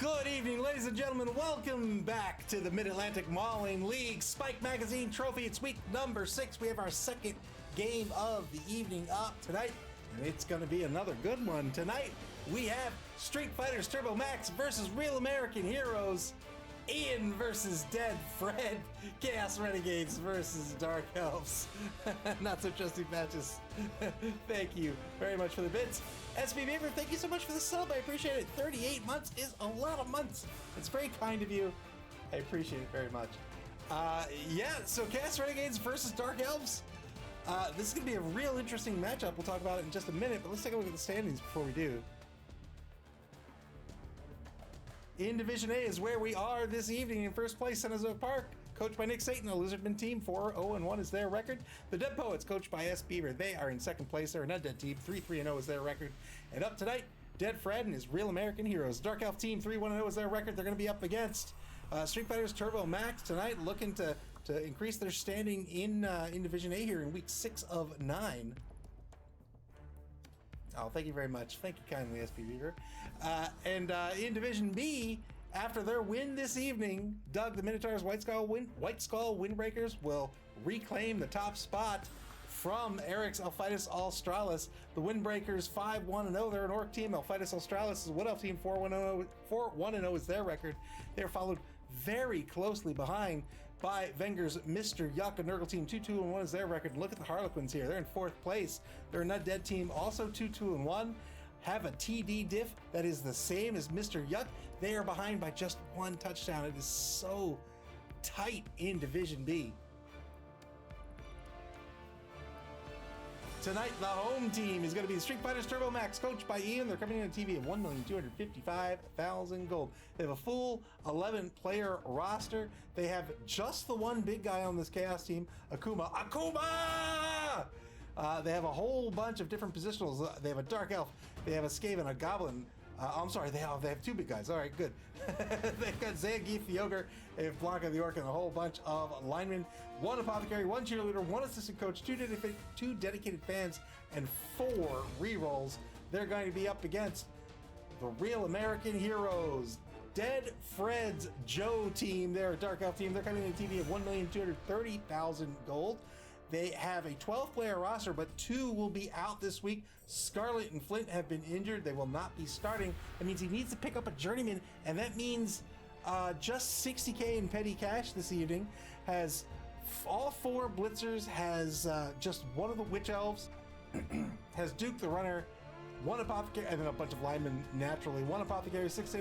Good evening, ladies and gentlemen. Welcome back to the Mid-Atlantic Mauling League Spike Magazine Trophy. It's week number 6. We have our second game of the evening up tonight, and it's going to be another good one. Tonight, we have Street Fighters Turbo Max versus Real American Heroes, Ian versus Dead Fred, Chaos Renegades versus Dark Elves. Not so trusty matches. Thank you very much for the bits. SB Beaver, thank you so much for the sub. I appreciate it. 38 months is a lot of months. It's very kind of you. I appreciate it very much. So Chaos Renegades versus Dark Elves. This is going to be a real interesting matchup. We'll talk about it in just a minute, but let's take a look at the standings before we do. In Division A is where we are this evening. In first place, San Jose Park, coached by Nick Satan. The Lizardman team, 4-0-1 is their record. The Dead Poets, coached by S. Beaver, they are in second place. They're an undead team, 3-3-0 is their record. And up tonight, Dead Fred and his Real American Heroes. Dark Elf team, 3-1-0 is their record. They're going to be up against Street Fighters Turbo Max tonight, looking to increase their standing in Division A here in week 6 of 9. Oh, thank you very much. Thank you kindly, SP Beaver. In Division B, after their win this evening, Doug the Minotaur's White Skull Windbreakers will reclaim the top spot from Eric's Alphitus Australis. The Windbreakers 5-1-0. They're an Orc team. Alphitus Australis is a Wood Elf team. 4-1-0 is their record. They're followed very closely behind by Venger's Mr. Yuck and Nurgle team. 2-2-1 is their record. Look at the Harlequins here. They're in 4th place. They're a Not Dead team, also 2-2-1. Have a TD diff that is the same as Mr. Yuck. They are behind by just 1 touchdown. It is so tight in Division B. Tonight, the home team is going to be the Street Fighters Turbo Max, coached by Ian. They're coming in at TV at 1,255,000 gold. They have a full 11-player roster. They have just the one big guy on this Chaos team, Akuma. They have a whole bunch of different positionals. They have a Dark Elf. They have a Skaven, a Goblin. I'm sorry, they have 2 big guys. All right, good. They've got Zangief the Ogre, they have Blanca the Orc, and a whole bunch of linemen. 1 apothecary, 1 cheerleader, 1 assistant coach, 2 dedicated fans, and 4 rerolls. They're going to be up against the Real American Heroes, Dead Fred's Joe team. They're a Dark Elf team. They're coming in TV at 1,230,000 gold. They have a 12-player roster, but 2 will be out this week. Scarlet and Flint have been injured. They will not be starting. That means he needs to pick up a journeyman, and that means just 60K in petty cash this evening. Has all 4 blitzers, has just 1 of the witch elves, has Duke the Runner, 1 apothecary, and then a bunch of linemen naturally. 1 apothecary, 6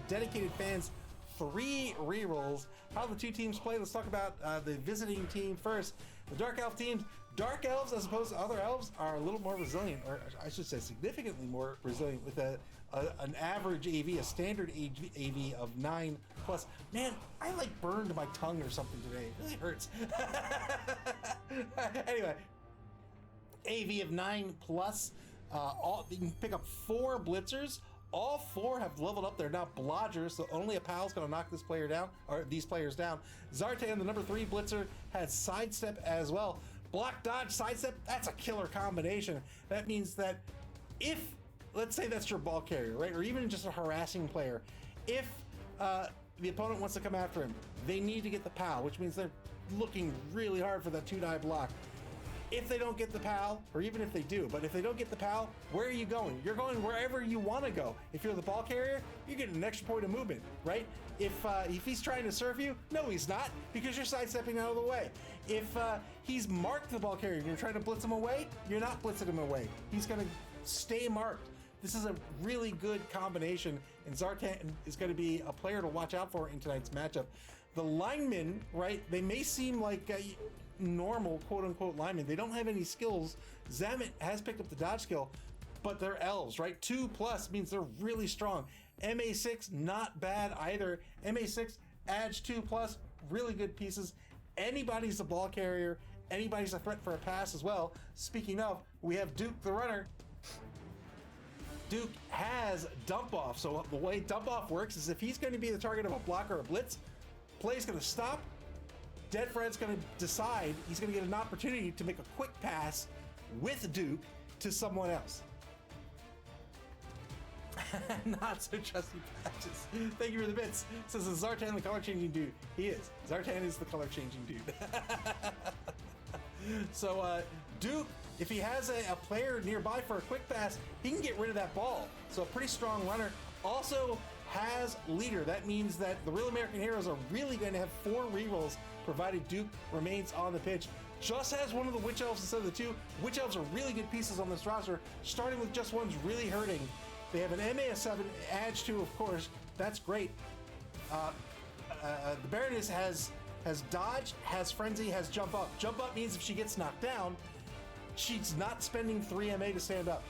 dedicated fans, 3 rerolls. How the 2 teams play, let's talk about the visiting team first. The Dark Elf teams. Dark Elves, as opposed to other elves, are a little more resilient, or I should say significantly more resilient, with an average AV, a standard AV of 9+. Man, I like burned my tongue or something today. It really hurts. Anyway, AV of 9+. You can pick up 4 blitzers. All 4 have leveled up. They're now blodgers, so only a pal's going to knock this player down, or these players down. Zartan, the number 3 blitzer, has sidestep as well. Block, dodge, sidestep, that's a killer combination. That means that if, let's say that's your ball carrier, right, or even just a harassing player, if the opponent wants to come after him, they need to get the pal, which means they're looking really hard for that 2-die block. If they don't get the PAL, or even if they do, but if they don't get the PAL, where are you going? You're going wherever you want to go. If you're the ball carrier, you're getting an extra point of movement, right? If he's trying to serve you, no, he's not, because you're sidestepping out of the way. If he's marked the ball carrier and you're trying to blitz him away, you're not blitzing him away. He's going to stay marked. This is a really good combination, and Zartan is going to be a player to watch out for in tonight's matchup. The linemen, right, they may seem like normal quote-unquote linemen. They don't have any skills. Zamet has picked up the dodge skill, but they're elves, right? 2+ means they're really strong. MA6, not bad either. MA6 adds 2+, really good pieces. Anybody's a ball carrier. Anybody's a threat for a pass as well. Speaking of, we have Duke the Runner. Duke has dump off. So the way dump off works is if he's going to be the target of a block or a blitz, play's going to stop. Dead Fred's going to decide he's going to get an opportunity to make a quick pass with Duke to someone else. Not so trusty patches. Thank you for the bits. Says, is Zartan the color changing dude? He is. Zartan is the color changing dude. So Duke, if he has a player nearby for a quick pass, he can get rid of that ball. So a pretty strong runner. Also has leader. That means that the Real American Heroes are really going to have 4 rerolls provided Duke remains on the pitch. Just has one of the Witch Elves instead of the 2. Witch Elves are really good pieces on this roster. Starting with just one's really hurting. They have an MA of 7, Edge 2, of course. That's great. The Baroness has dodge, has frenzy, has jump up. Jump up means if she gets knocked down, she's not spending 3 MA to stand up.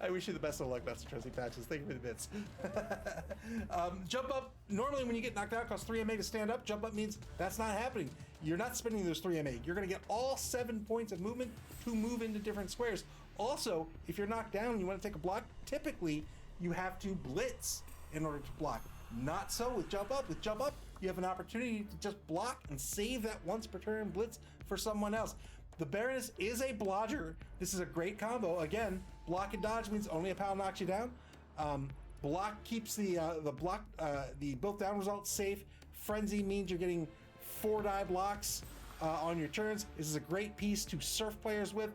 I wish you the best of luck, Master Trusty Patches. Thank you for the bits. Jump up, normally when you get knocked out, costs 3 MA to stand up. Jump up means that's not happening. You're not spending those 3 MA. You're going to get all 7 points of movement to move into different squares. Also, if you're knocked down and you want to take a block, typically you have to blitz in order to block. Not so with jump up. With jump up, you have an opportunity to just block and save that once per turn blitz for someone else. The Baroness is a blodger. This is a great combo. Again, block and dodge means only a pal knocks you down. Block keeps the both down results safe. Frenzy means you're getting 4 die blocks on your turns. This is a great piece to surf players with.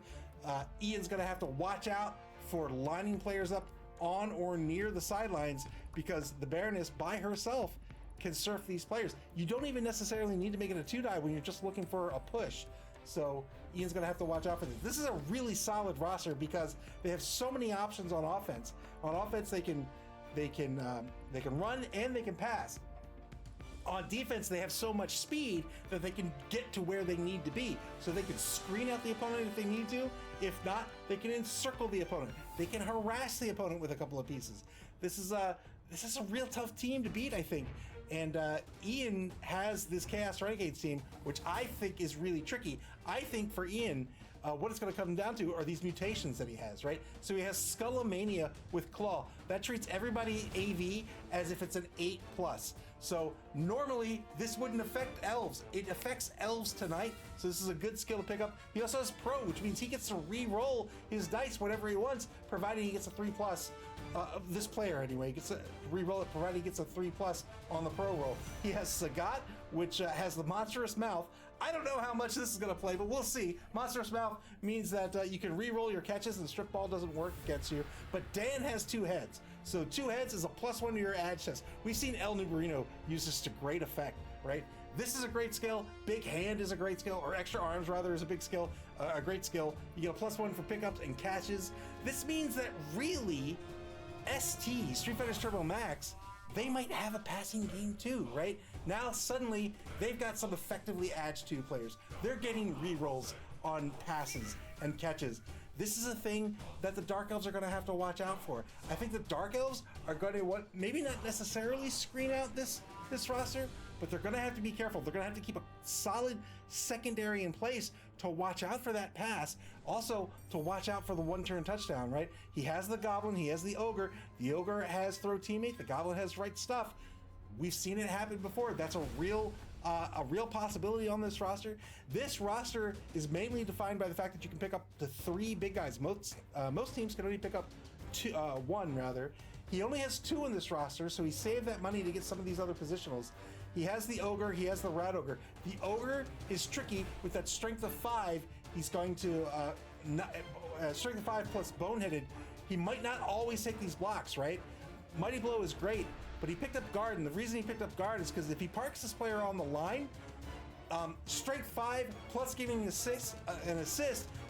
Ian's going to have to watch out for lining players up on or near the sidelines because the Baroness by herself can surf these players. You don't even necessarily need to make it a 2 die when you're just looking for a push. So Ian's going to have to watch out for this. This is a really solid roster because they have so many options on offense. On offense, they can run and they can pass. On defense, they have so much speed that they can get to where they need to be. So they can screen out the opponent if they need to. If not, they can encircle the opponent. They can harass the opponent with a couple of pieces. This is a real tough team to beat, I think. And Ian has this Chaos Renegades team, which I think is really tricky. I think for Ian, what it's going to come down to are these mutations that he has, right? So he has Skullomania with Claw. That treats everybody AV as if it's an 8+. So normally this wouldn't affect elves. It affects elves tonight, so this is a good skill to pick up. He also has Pro, which means he gets to re-roll his dice whenever he wants, provided he gets a 3+. This player anyway gets to re-roll it, provided he gets a 3+ on the Pro roll. He has Sagat, which has the Monstrous Mouth. I don't know how much this is going to play, but we'll see. Monstrous Mouth means that you can re-roll your catches and Strip Ball doesn't work against you. But Dan has 2 heads. So 2 heads is a +1 to your edge test. We've seen El Nubarino use this to great effect, right? This is a great skill. Big Hand is a great skill, or Extra Arms rather is a big skill, a great skill. You get a +1 for pickups and catches. This means that really, ST, Street Fighter Turbo Max, they might have a passing game too, right? Now suddenly they've got some effectively Edge 2 players. They're getting rerolls on passes and catches. This is a thing that the Dark Elves are going to have to watch out for. I think the Dark Elves are going to maybe not necessarily screen out this roster, but they're going to have to be careful. They're going to have to keep a solid secondary in place to watch out for that pass. Also, to watch out for the 1-turn touchdown, right? He has the Goblin, he has the Ogre. The Ogre has Throw Teammate, the Goblin has Right Stuff. We've seen it happen before. That's a real possibility on this roster. This roster is mainly defined by the fact that you can pick up the 3 big guys. Most teams can only pick up 1 rather. He only has 2 in this roster, so he saved that money to get some of these other positionals. He has the Ogre, he has the Rat Ogre. The Ogre is tricky with that strength of 5. He's going to strength of 5 plus Boneheaded. He might not always take these blocks, right? Mighty Blow is great, but he picked up Guard, and the reason he picked up Guard is because if he parks this player on the line, strength 5 plus giving an assist,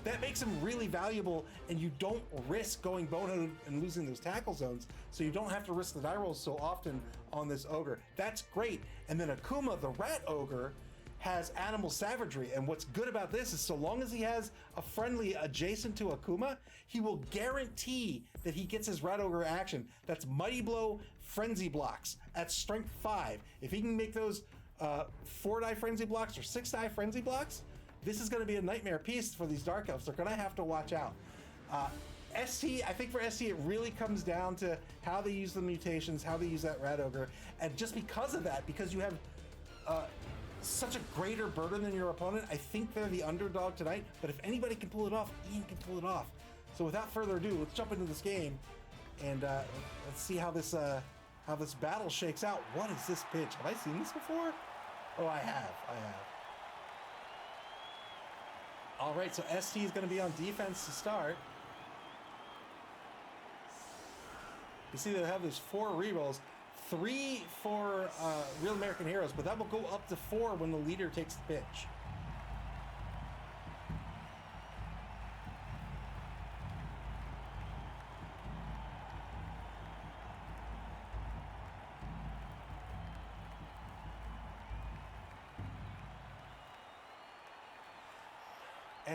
that makes him really valuable, and you don't risk going boneheaded and losing those tackle zones, so you don't have to risk the die rolls so often on this Ogre. That's great. And then Akuma, the Rat Ogre, has Animal Savagery, and what's good about this is so long as he has a friendly adjacent to Akuma, he will guarantee that he gets his Rat Ogre action. That's Mighty Blow, Frenzy blocks at strength 5. If he can make those 4-die Frenzy blocks or 6-die Frenzy blocks, this is going to be a nightmare piece for these Dark Elves. They're going to have to watch out. ST, I think for ST, it really comes down to how they use the mutations, how they use that Rat Ogre, and just because of that, because you have such a greater burden than your opponent, I think they're the underdog tonight, but if anybody can pull it off, Ian can pull it off. So without further ado, let's jump into this game, and let's see how this battle shakes out. What is this pitch? Have I seen this before? Oh, I have. All right, so ST is going to be on defense to start. You see they have these 4 rerolls, 3 for Real American Heroes, but that will go up to 4 when the leader takes the pitch.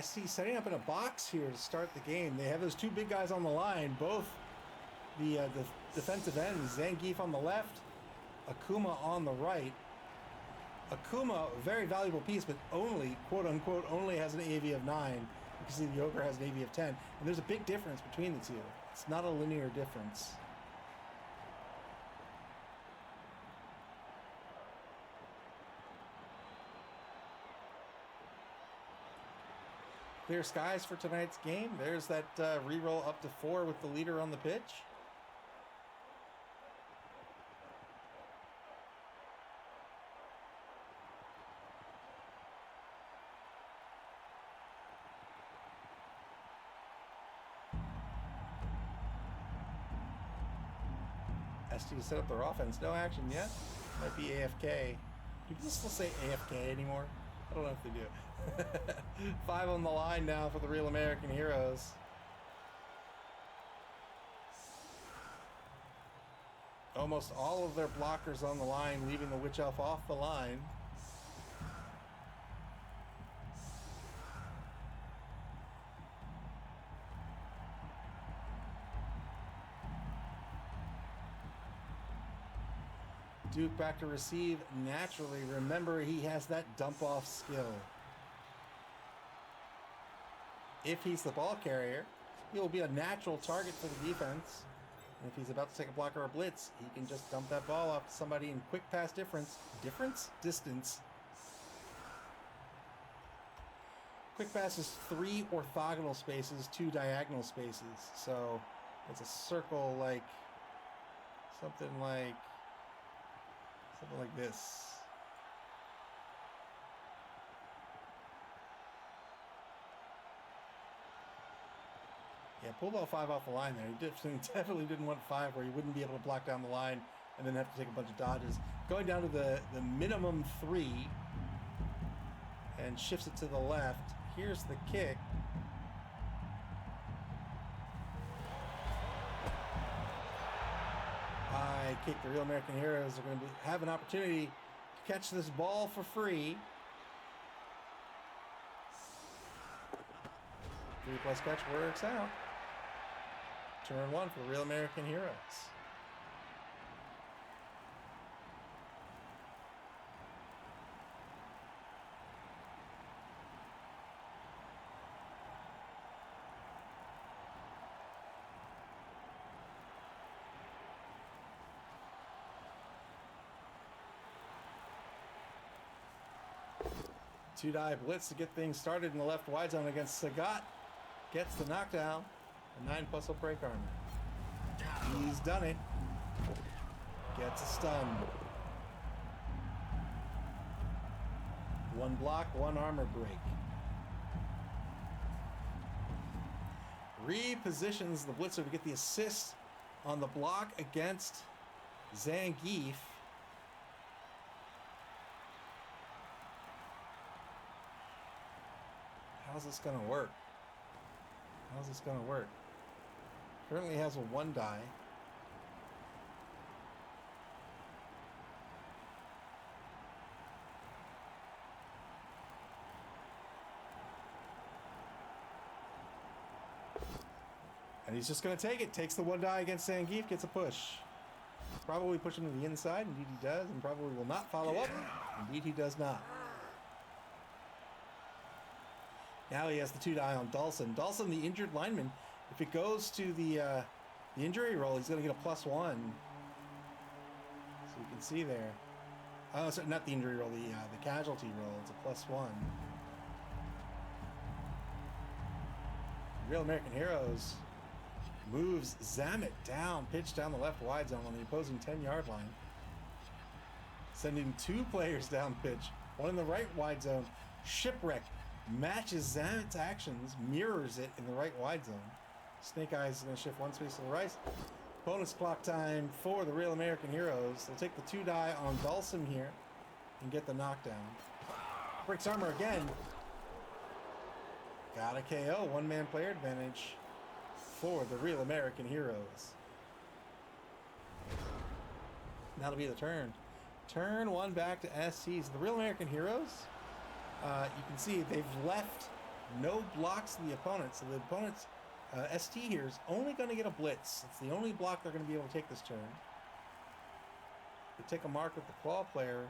SC setting up in a box here to start the game. They have those 2 big guys on the line, both the defensive ends, Zangief on the left, Akuma on the right. Akuma, a very valuable piece, but only, quote unquote, only has an AV of 9. You can see the Ogre has an AV of 10. And there's a big difference between the 2. It's not a linear difference. Clear skies for tonight's game. There's that reroll up to 4 with the leader on the pitch. ST to set up their offense. No action yet. Might be AFK. Do people still say AFK anymore? I don't know if they do. 5 on the line now for the Real American Heroes. Almost all of their blockers on the line, leaving the Witch Elf off the line. Duke back to receive naturally. Remember, he has that dump-off skill. If he's the ball carrier, he will be a natural target for the defense. And if he's about to take a block or a blitz, he can just dump that ball off to somebody in quick pass distance. Quick pass is 3 orthogonal spaces, 2 diagonal spaces. So it's a circle like something like this. Yeah, pull ball 5 off the line there. He definitely didn't want 5 where he wouldn't be able to block down the line and then have to take a bunch of dodges. Going down to the minimum 3 and shifts it to the left. Here's the kick. High kick. The Real American Heroes are going to have an opportunity to catch this ball for free. 3+ catch works out. Turn 1 for the Real American Heroes. Two-die blitz to get things started in the left wide zone against Sagat. Gets the knockdown. A 9+ will break armor. He's done it. Gets a stun. 1 block, 1 armor break. Repositions the blitzer to get the assist on the block against Zangief. How's this gonna work? How's this gonna work? Currently has a 1 die. And he's just gonna take it. Takes the 1 die against Zangief, gets a push. Probably push him to the inside, indeed he does, and probably will not follow up. Indeed he does not. Now he has the 2 die on Dawson. Dawson, the injured lineman, if it goes to the injury roll, he's going to get a +1. So you can see there. Oh, sorry, not the injury roll, the casualty roll. It's a +1. Real American Heroes moves Zamet down, pitch down the left wide zone on the opposing 10-yard line. Sending 2 players down pitch, one in the right wide zone. Shipwreck matches Zamet's actions, mirrors it in the right wide zone. Snake Eyes is going to shift 1 space to the right. Bonus clock time for the Real American Heroes. They'll take the 2 die on Dulcim here and get the knockdown. Breaks armor again. Got a KO. 1-man player advantage for the Real American Heroes. That'll be the turn. Turn 1 back to SCs. The Real American Heroes, you can see they've left no blocks to the opponent. So the opponent's ST here is only going to get a blitz. It's the only block they're going to be able to take this turn. They take a mark with the claw player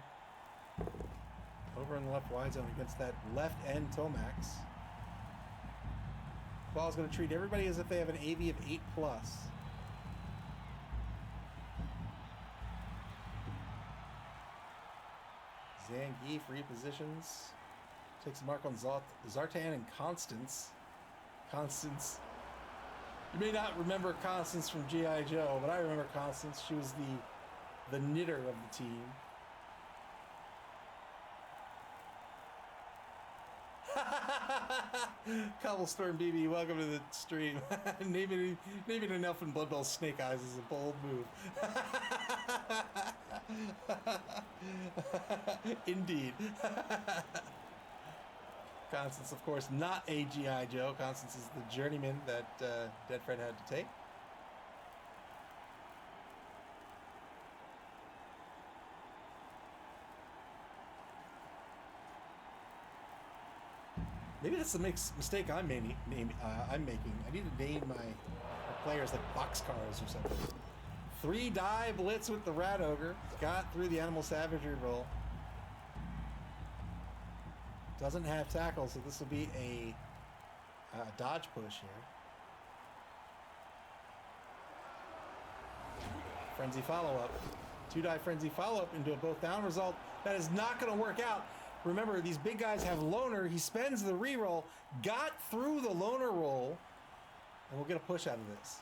over in the left wide zone against that left end Tomax. Claw's going to treat everybody as if they have an AV of 8+. Zangief repositions. Takes a mark on Zartan and Constance. Constance. You may not remember Constance from G.I. Joe, but I remember Constance. She was the knitter of the team. Cobblestorm BB, welcome to the stream. naming an elf in Blood Bowl Snake Eyes is a bold move. Indeed. Constance, of course, not a G.I. Joe. Constance is the journeyman that Dead Fred had to take. Maybe that's the mistake I'm making. I need to name my players like boxcars or something. 3 die blitz with the Rat Ogre. Got through the Animal Savagery roll. Doesn't have tackle, so this will be a dodge push here. Frenzy follow-up. 2-die frenzy follow-up into a both down result. That is not going to work out. Remember, these big guys have loner. He spends the reroll, got through the loner roll, and we'll get a push out of this.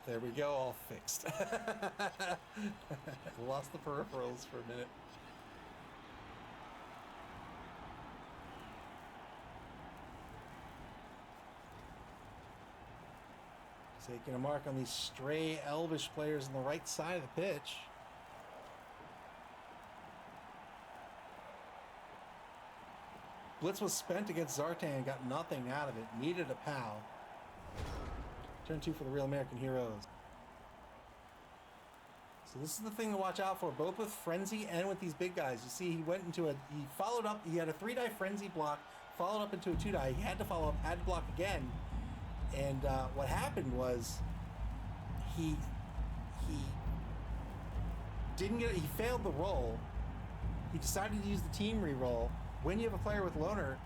There we go, all fixed. Lost the peripherals for a minute. Taking a mark on these stray Elvish players on the right side of the pitch. Blitz was spent against Zartan, got nothing out of it. Needed a POW. Turn 2 for the Real American Heroes. So this is the thing to watch out for, both with Frenzy and with these big guys. You see, he went into he followed up, he had a 3-die Frenzy block, followed up into a 2-die. He had to follow up, had to block again. And what happened was, he failed the roll. He decided to use the team reroll. When you have a player with loner,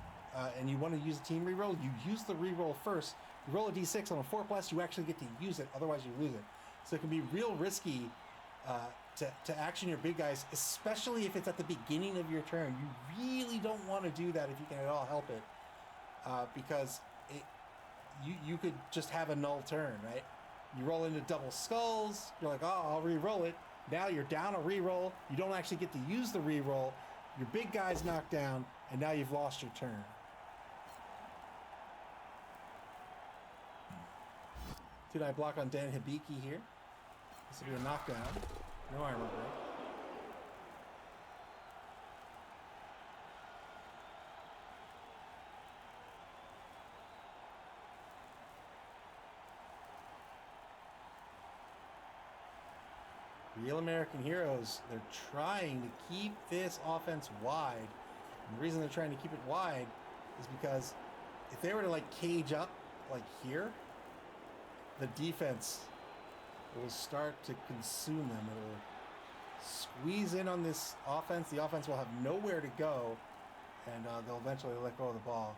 and you want to use a team reroll, you use the reroll first. You roll a d6 on a 4+, you actually get to use it, otherwise you lose it. So it can be real risky to action your big guys, especially if it's at the beginning of your turn. You really don't want to do that if you can at all help it, because you could just have a null turn, right? You roll into double skulls, you're like, oh, I'll re-roll it. Now you're down a re-roll, you don't actually get to use the re-roll, your big guy's knocked down, and now you've lost your turn. 2-die block on Dan Hibiki here. This will be a knockdown. No armor break. Real American Heroes, they're trying to keep this offense wide. And the reason they're trying to keep it wide is because if they were to like cage up like here, the defense It will start to consume them. It will squeeze in on this offense. The offense will have nowhere to go, and they'll eventually let go of the ball.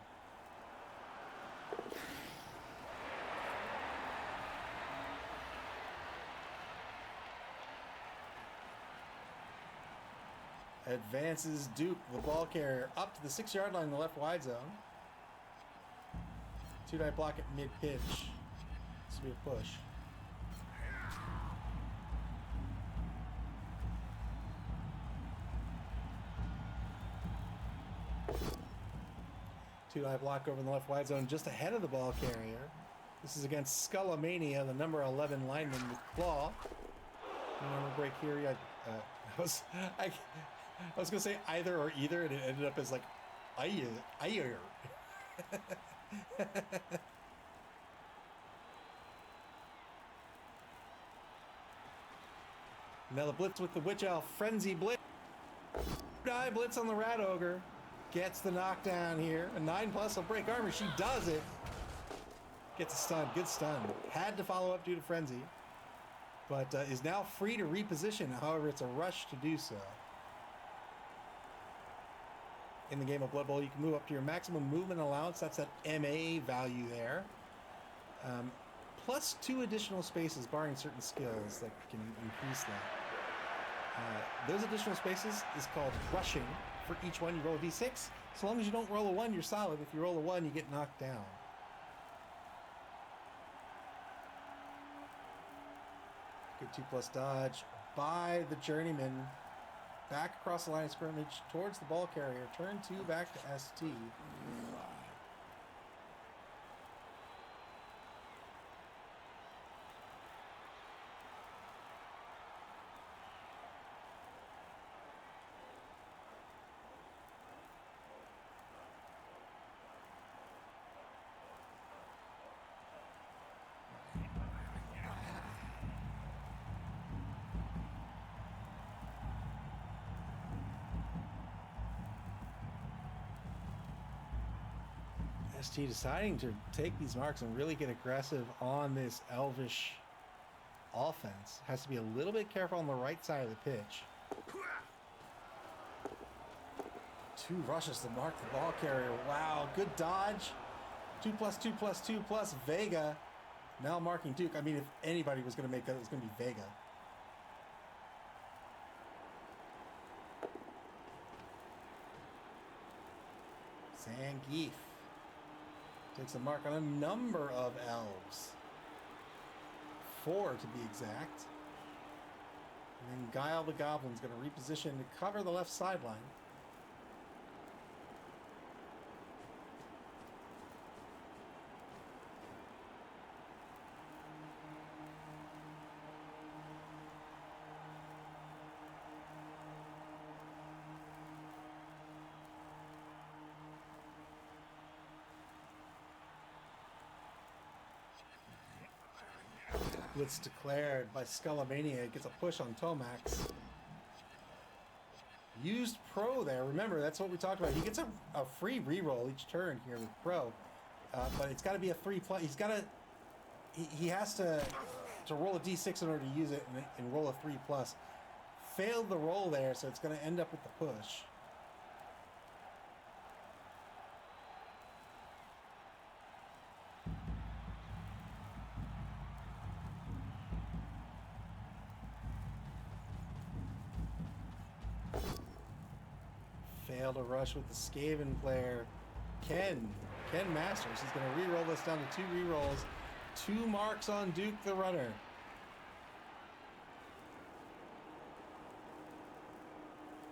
Advances Duke, the ball carrier, up to the 6-yard line in the left wide zone. Two-die block at mid-pitch. This will be a push. Two-die block over in the left wide zone, just ahead of the ball carrier. This is against Skullamania, the number 11 lineman with claw. Number break here. Yeah, I was gonna say either or either, and it ended up as like, either. Now the blitz with the Witch Elf, frenzy blitz. Die blitz on the Rat Ogre, gets the knockdown here. A 9+ will break armor. She does it. Gets a stun. Good stun. Had to follow up due to frenzy, but is now free to reposition. However, it's a rush to do so. In the game of Blood Bowl, you can move up to your maximum movement allowance. That's that MA value there. Plus 2 additional spaces, barring certain skills that can increase that. Those additional spaces is called rushing. For each one, you roll a d6. So long as you don't roll a 1, you're solid. If you roll a 1, you get knocked down. Good 2+ dodge by the Journeyman. Back across the line of scrimmage towards the ball carrier. Turn 2 back to ST. ST deciding to take these marks and really get aggressive on this Elvish offense. Has to be a little bit careful on the right side of the pitch. 2 rushes to mark the ball carrier. Wow, good dodge. 2+2+2+ Vega. Now marking Duke. I mean, if anybody was going to make that, it was going to be Vega. Zangief takes a mark on a number of elves. 4 to be exact. And then Guile the Goblin's going to reposition to cover the left sideline. Blitz declared by Skullamania. Gets a push on Tomax. Used Pro there. Remember, that's what we talked about. He gets a free reroll each turn here with Pro. But it's got to be a 3+. He's got to... He has to roll a d6 in order to use it and roll a 3+. Failed the roll there, so it's going to end up with the push. Failed a rush with the Skaven player. Ken Masters. He's going to re-roll this down to 2 re-rolls. 2 marks on Duke the runner.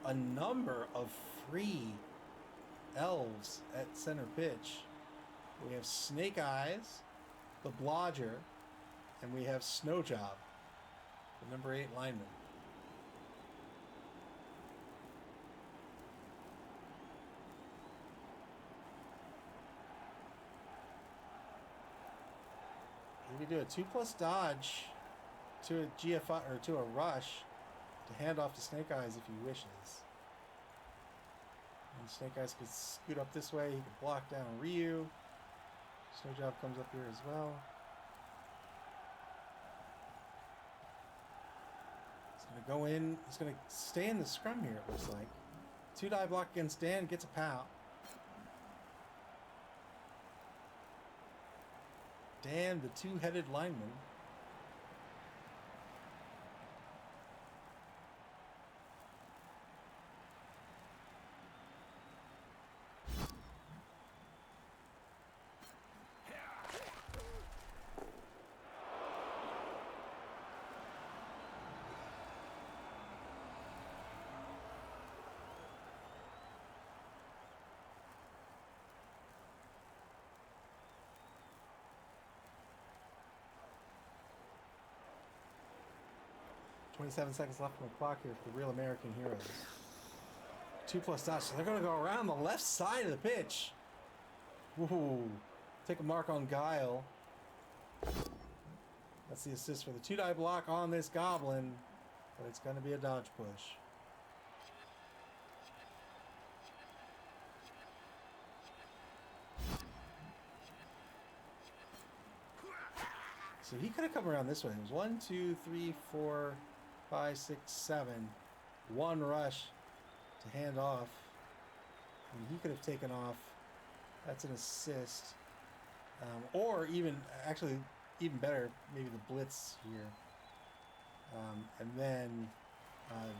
A number of free elves at center pitch. We have Snake Eyes, the Blodger, and we have Snowjob, the number 8 lineman. You can do a 2+ dodge to a GFI or to a rush to hand off to Snake Eyes if he wishes. And Snake Eyes could scoot up this way. He could block down Ryu. Snowjob comes up here as well. Go in. He's going to stay in the scrum here, it looks like. 2-die block against Dan. Gets a POW. Dan, the two-headed lineman. .27 seconds left on the clock here for the Real American Heroes. 2+ dodge. So they're going to go around the left side of the pitch. Woohoo. Take a mark on Guile. That's the assist for the 2-die block on this Goblin. But it's going to be a dodge push. So he could have come around this way. It was 1, 2, 3, 4, 5, 6, 7. One rush to hand off. And he could have taken off. That's an assist. Or even, actually, even better, maybe the blitz here. And then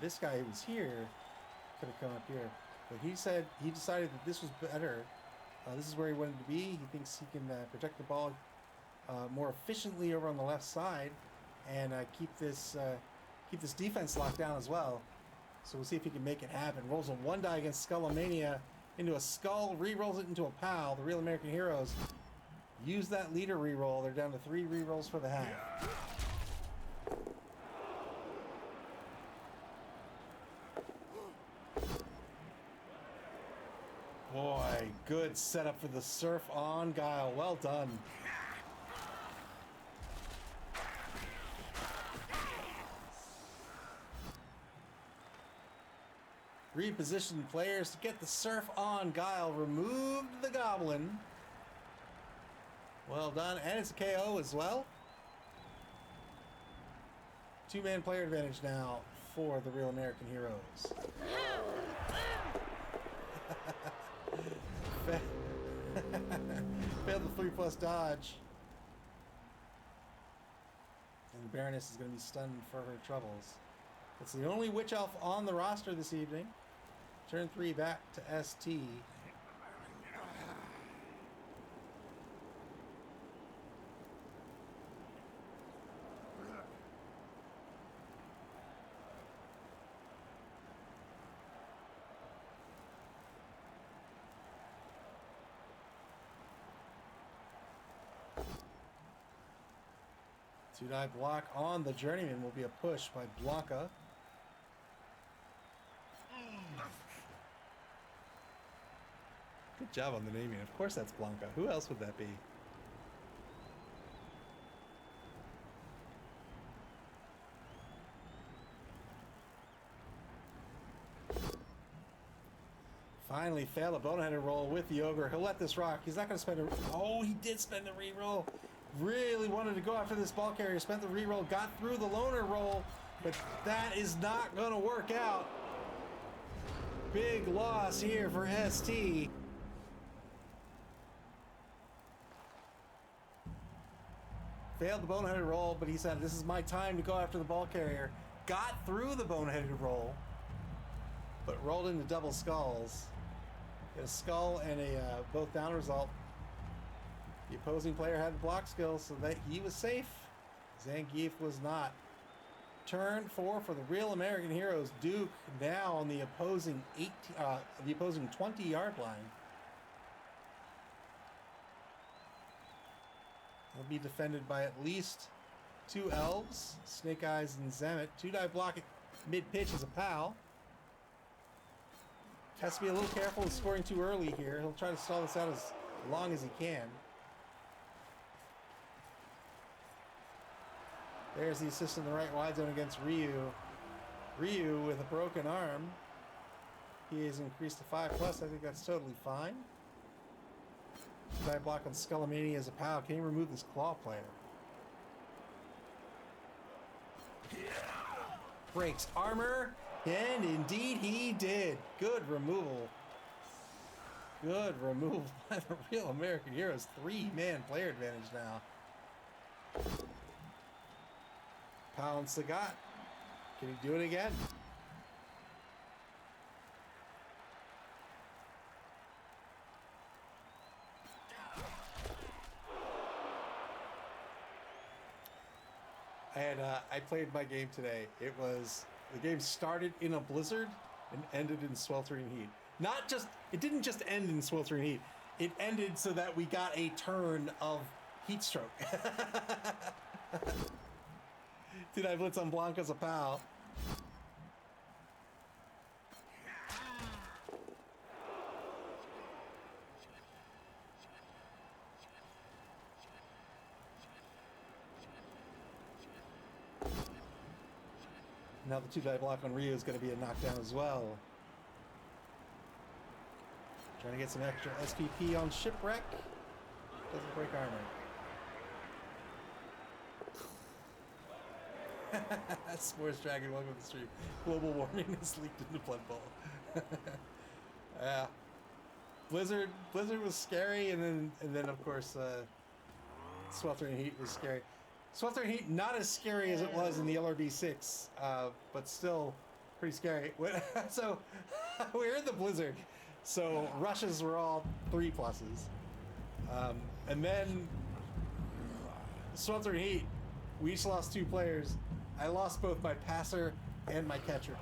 this guy who was here could have come up here. But he decided that this was better. This is where he wanted to be. He thinks he can protect the ball more efficiently over on the left side and keep this defense locked down as well. So we'll see if he can make it happen. Rolls a 1-die against Skullomania into a skull, re-rolls it into a POW. The Real American Heroes use that leader re-roll. They're down to 3 re-rolls for the half. Boy, good setup for the surf on Guile. Well done. Repositioned players to get the surf on Guile. Removed the Goblin. Well done. And it's a KO as well. 2-man player advantage now for the Real American Heroes. Failed the 3+ dodge. And the Baroness is going to be stunned for her troubles. It's the only Witch Elf on the roster this evening. Turn 3 back to ST. Two-die block on the Journeyman will be a push by Blanca. Good job on the naming. Of course that's Blanca. Who else would that be? Finally failed a boneheaded roll with the Ogre. He'll let this rock. He's not going to spend a... Oh, he did spend the re-roll. Really wanted to go after this ball carrier. Spent the re-roll. Got through the loner roll. But that is not going to work out. Big loss here for ST. Failed the boneheaded roll, but he said, this is my time to go after the ball carrier. Got through the boneheaded roll, but rolled into double skulls. Get a skull and a both down result. The opposing player had the block skills, so that he was safe. Zangief was not. Turn 4 for the Real American Heroes. Duke now on the opposing 20-yard line. He'll be defended by at least 2 elves, Snake Eyes and Zemet. 2-die block at mid-pitch is a POW. Has to be a little careful in scoring too early here. He'll try to stall this out as long as he can. There's the assist in the right wide zone against Ryu. Ryu with a broken arm. He is increased to 5+. I think that's totally fine. Die block on Skullomania as a POW. Can he remove this claw player? breaks armor, and indeed he did. Good removal. Good removal by the Real American Heroes. 3-man player advantage now. Pound Sagat. Can he do it again? I played my game today. The game started in a blizzard and ended in sweltering heat. It didn't just end in sweltering heat. It ended so that we got a turn of heat stroke. Dude, I blitz on Blanca's a pal. Now the 2-die block on Ryu is going to be a knockdown as well. Trying to get some extra SPP on Shipwreck. Doesn't break armor. Spores Dragon, welcome to the stream. Global warming has leaked into Blood Bowl. Yeah. Blizzard was scary, and then of course Sweltering Heat was scary. Sweltering Heat not as scary as it was in the LRB6, but still pretty scary. So we're in the blizzard, so rushes were all 3 pluses, and then Sweltering Heat, we each lost 2 players. I lost both my passer and my catcher.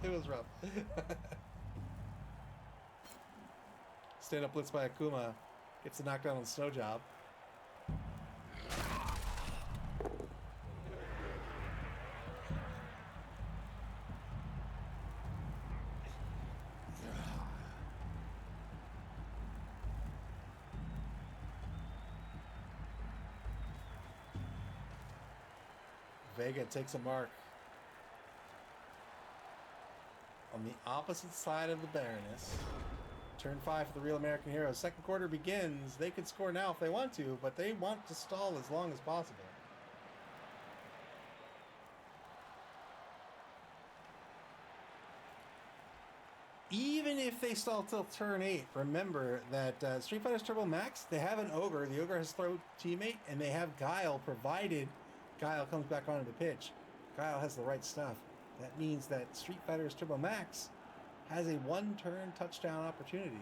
it was rough. Stand up blitz by Akuma, gets the knockdown on Snow Job. Vega takes a mark on the opposite side of the Baroness. Turn 5 for the Real American Heroes. Second quarter begins. They could score now if they want to, but they want to stall as long as possible. Even if they stall till turn 8, remember that Street Fighter's Turbo Max, they have an Ogre. The Ogre has throw teammate, and they have Guile, provided Guile comes back onto the pitch. Guile has the right stuff. That means that Street Fighter's Turbo Max has a 1-turn touchdown opportunity.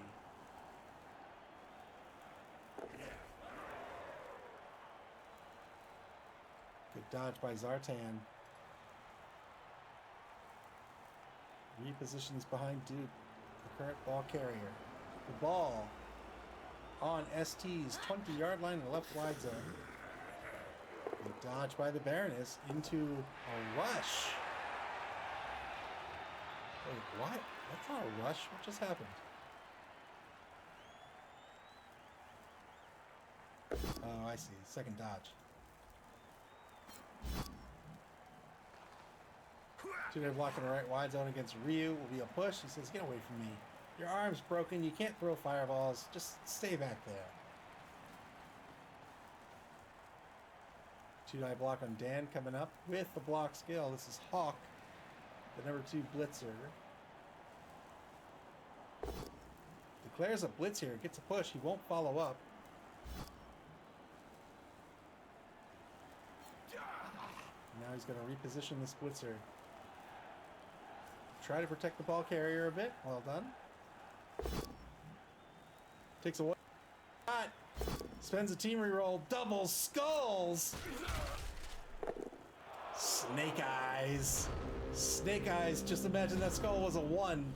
Good dodge by Zartan. Repositions behind Duke, the current ball carrier. The ball on ST's 20-yard line in the left wide zone. Good dodge by the Baroness into a rush. Wait, what? That's not a rush. What just happened? Oh, I see. Second dodge. Two-day block in the right wide zone against Ryu will be a push. He says, get away from me. Your arm's broken. You can't throw fireballs. Just stay back there. Two-die block on Dan coming up with the block skill. This is Hawk, the number 2 blitzer. Declares a blitz here. Gets a push. He won't follow up. Now he's going to reposition this blitzer. Try to protect the ball carrier a bit. Well done. Takes a shot. Spends a team reroll. Double skulls. Snake eyes. Snake eyes. Just imagine that skull was a 1.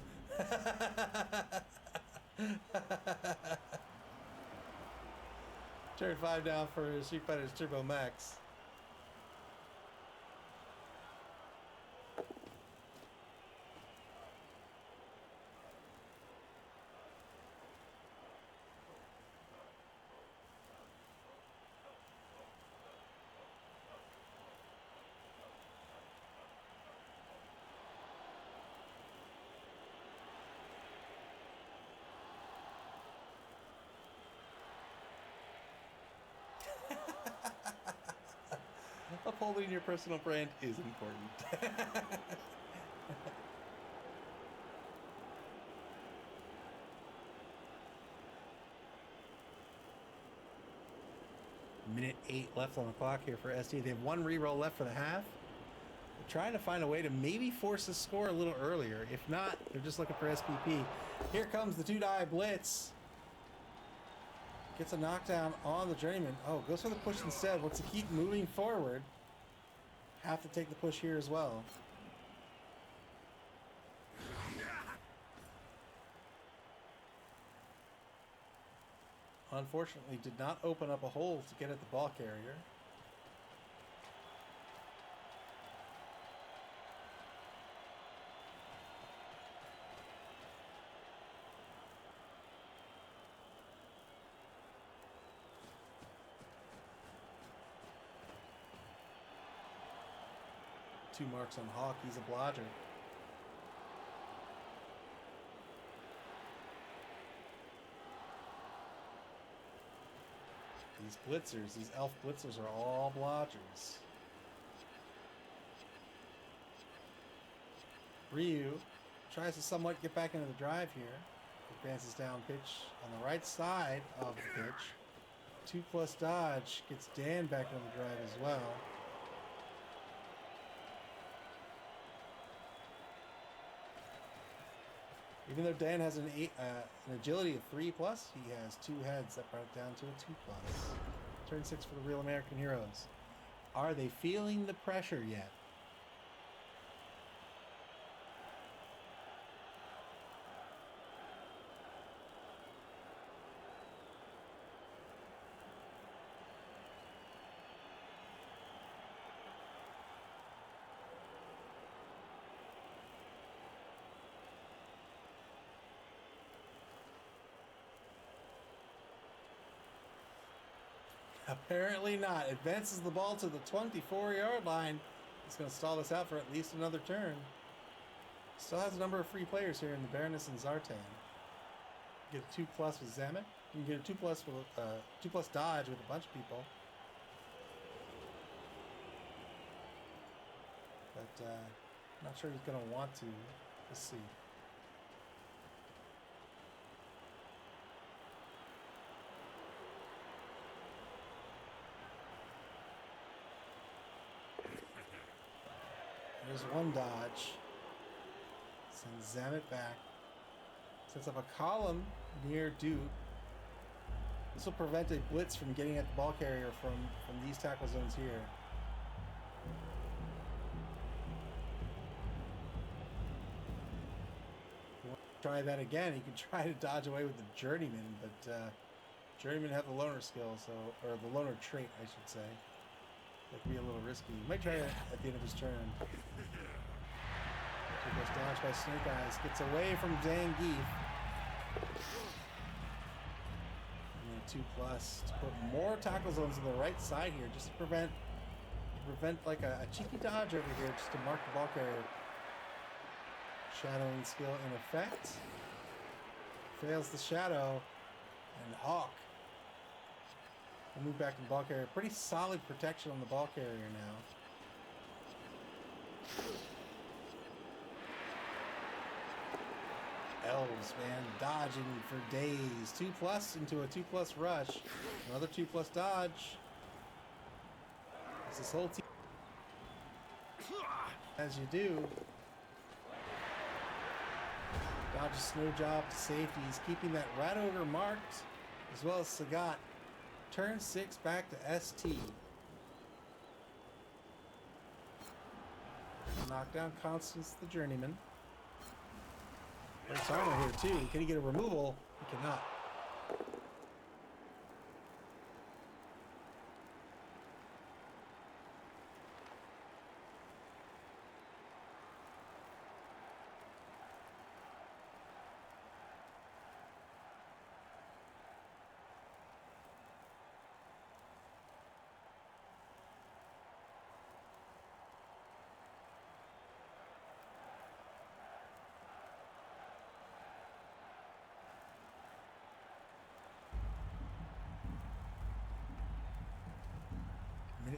Turn 5 down for Street Fighter's Turbo Max. upholding your personal brand is important. Minute 8 left on the clock here for SD. They have one reroll left for the half. They're trying to find a way to maybe force the score a little earlier. If not, they're just looking for SPP. Here comes the 2-die blitz. Gets a knockdown on the journeyman. Oh, goes for the push instead. Wants to keep moving forward. Have to take the push here as well. Unfortunately, did not open up a hole to get at the ball carrier. Two marks on Hawk. He's a blodger. These blitzers, these elf blitzers are all blodgers. Ryu tries to somewhat get back into the drive here. Advances down pitch on the right side of the pitch. 2+ dodge gets Dan back on the drive as well. Even though Dan has an agility of 3+, he has 2 heads that brought it down to a 2+. Turn 6 for the Real American Heroes. Are they feeling the pressure yet? Apparently not. Advances the ball to the 24-yard line. It's going to stall this out for at least another turn. Still has a number of free players here in the Baroness and Zartan. Get a 2+ with Zamet. You can get a 2+ with 2+ dodge with a bunch of people. But not sure he's going to want to. Let's see. There's one dodge. Sends Zamet back. Sets up a column near Duke. This will prevent a blitz from getting at the ball carrier from these tackle zones here. If you want to try that again, you can try to dodge away with the journeyman, but journeyman have the loner skill, so, or the loner trait, I should say. That could be a little risky. He might try it at the end of his turn. So goes dodged by Snake Eyes. Gets away from Zangief. And then 2+ to put more tackle zones on the right side here, just to prevent like a cheeky dodge over here, just to mark the ball carrier. Shadowing skill in effect. Fails the shadow. And Hawk. We'll move back to the ball carrier. Pretty solid protection on the ball carrier now. Elves, man, dodging for days. 2+ into a 2+ rush. Another 2+ dodge. As this whole team, as you do, dodges snow job to safety. He's keeping that Rat Ogre marked, as well as Sagat. Turn 6 back to ST. Knockdown Constance the Journeyman. There's armor here too. Can he get a removal? He cannot.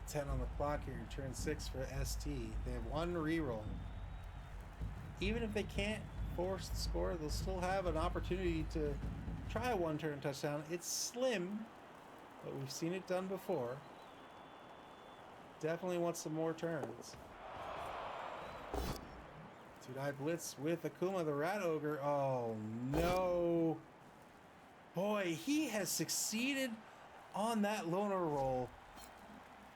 Minute 10 on the clock here. Turn 6 for ST. They have one reroll. Even if they can't force the score, they'll still have an opportunity to try a one-turn touchdown. It's slim, but we've seen it done before. Definitely want some more turns. Two-die blitz with Akuma, the Rat Ogre. Oh, no. Boy, he has succeeded on that loner roll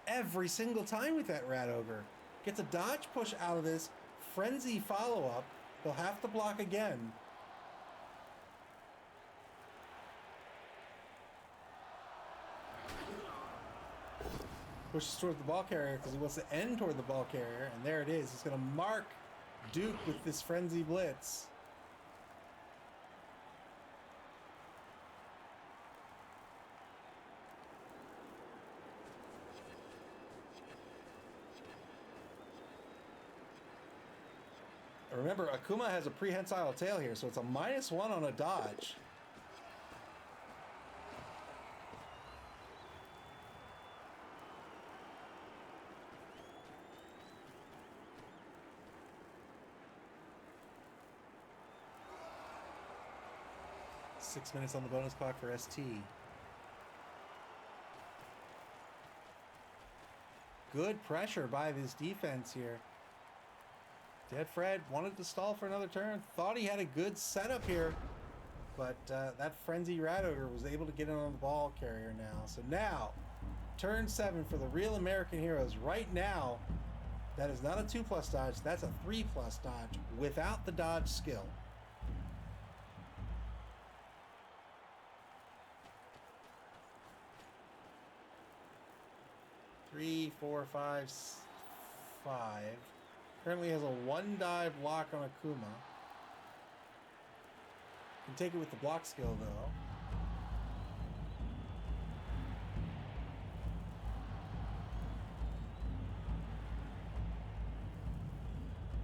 every single time with that Rat Ogre. Gets a dodge push out of this. Frenzy follow-up. They'll have to block again. Pushes toward the ball carrier because he wants to end toward the ball carrier. And there it is. He's going to mark Duke with this Frenzy blitz. Remember, Akuma has a prehensile tail here, so it's a -1 on a dodge. Six minutes on the bonus clock for ST. Good pressure by this defense here. Dead Fred wanted to stall for another turn. Thought he had a good setup here. But that Frenzy Rat Ogre was able to get in on the ball carrier now. So now, turn 7 for the real American heroes. Right now, that is not a 2+ dodge. That's a 3+ dodge without the dodge skill. Three, four, five, 5. Currently has a 1-die block on Akuma. Can take it with the block skill though.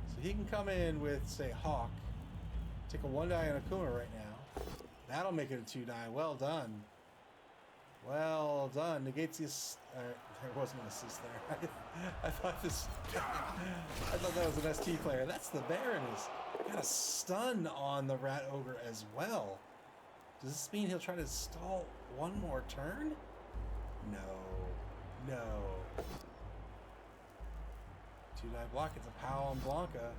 So he can come in with, say, Hawk. Take a 1-die on Akuma right now. That'll make it a 2-die. Well done. Well done. Negates this. There wasn't an assist there. I thought this. I thought that was an ST player. That's the Baroness. Got a stun on the Rat Ogre as well. Does this mean he'll try to stall one more turn? No. No. 2-die block. It's a POW on Blanca.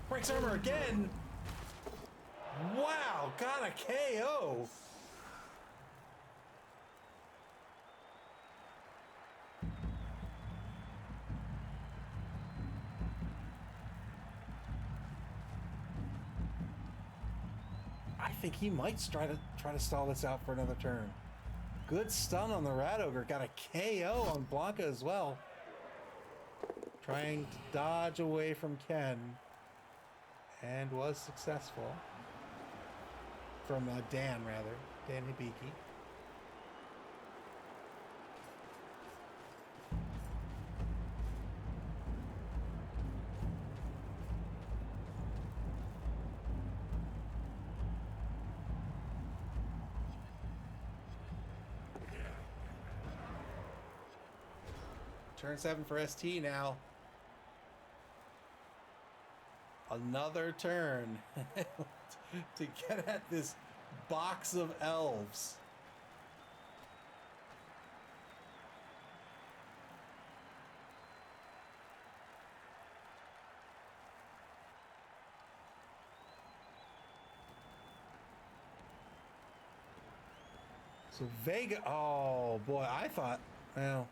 Breaks armor again. Wow. Got a KO. I think he might try to stall this out for another turn. Good stun on the Rat Ogre. Got a KO on Blanca as well. Trying to dodge away from Ken. And was successful. From Dan, rather. Dan Hibiki. Turn 7 for ST now. Another turn to get at this box of elves. So Vega, oh boy, I thought, well,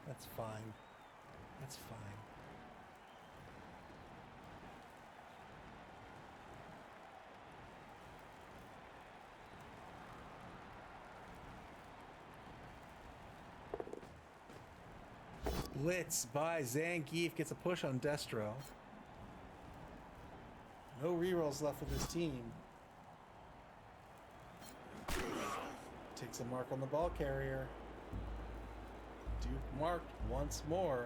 that's fine. That's fine. Blitz by Zangief gets a push on Destro. No rerolls left for this team. Takes a mark on the ball carrier. Duke marked once more.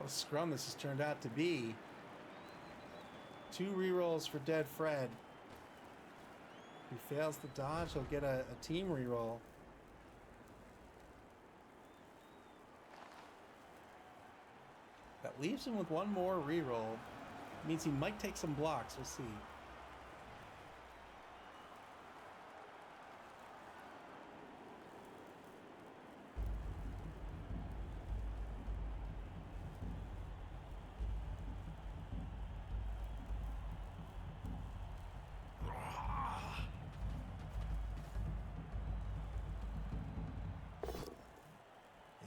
a scrum this has turned out to be. 2 rerolls for Dead Fred. If he fails the dodge, he'll get a team reroll. That leaves him with 1 more reroll. Means he might take some blocks. We'll see.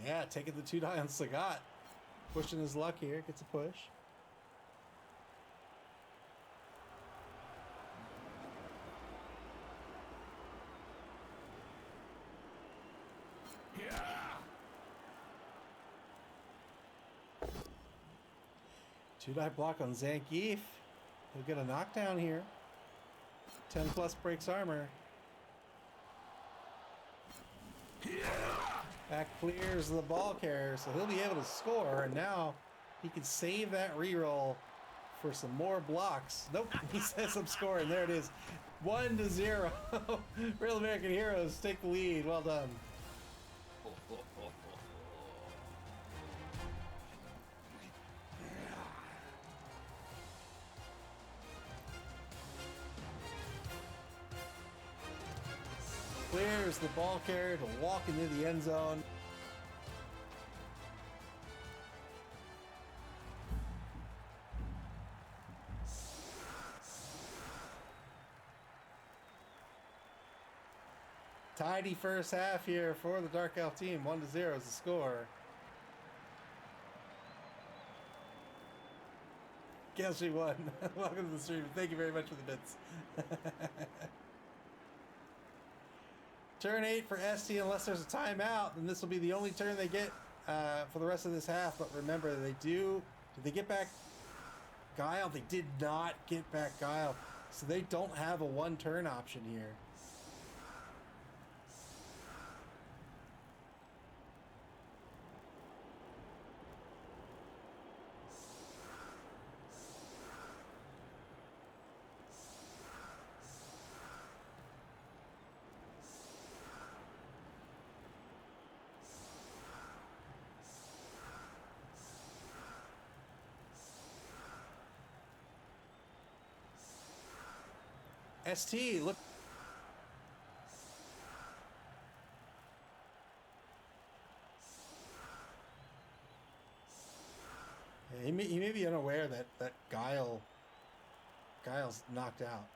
Yeah, taking the 2 die on Sagat. Pushing his luck here. Gets a push. Yeah. 2 die block on Zangief. He'll get a knockdown here. 10 plus breaks armor. Back clears the ball carrier, so he'll be able to score, and now he can save that reroll for some more blocks. Nope, he says I'm scoring. There it is. 1-0. Real American Heroes take the lead. Well done. Clears the ball carrier to walk into the end zone. Tidy first half here for the Dark Elf team. 1-0 is the score. Guess we won. Welcome to the stream. Thank you very much for the bits. Turn 8 for ST unless there's a timeout, and this will be the only turn they get for the rest of this half. But remember, did they get back Guile? They did not get back Guile, so they don't have a 1 turn option here. ST, look. Yeah, he may be unaware that Guile's knocked out.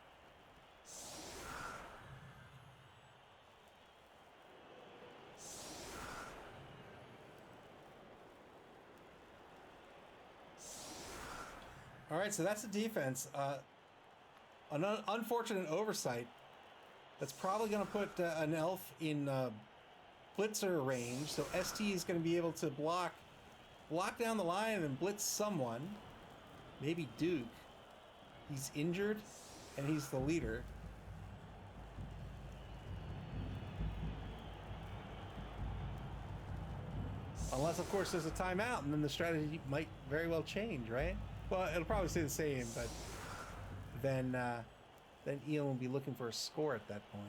All right, so that's the defense. An unfortunate oversight. That's probably going to put an elf in blitzer range. So ST is going to be able to block down the line and blitz someone. Maybe Duke. He's injured, and he's the leader. Unless, of course, there's a timeout, and then the strategy might very well change, right? Well, it'll probably stay the same, but then Ian will be looking for a score at that point.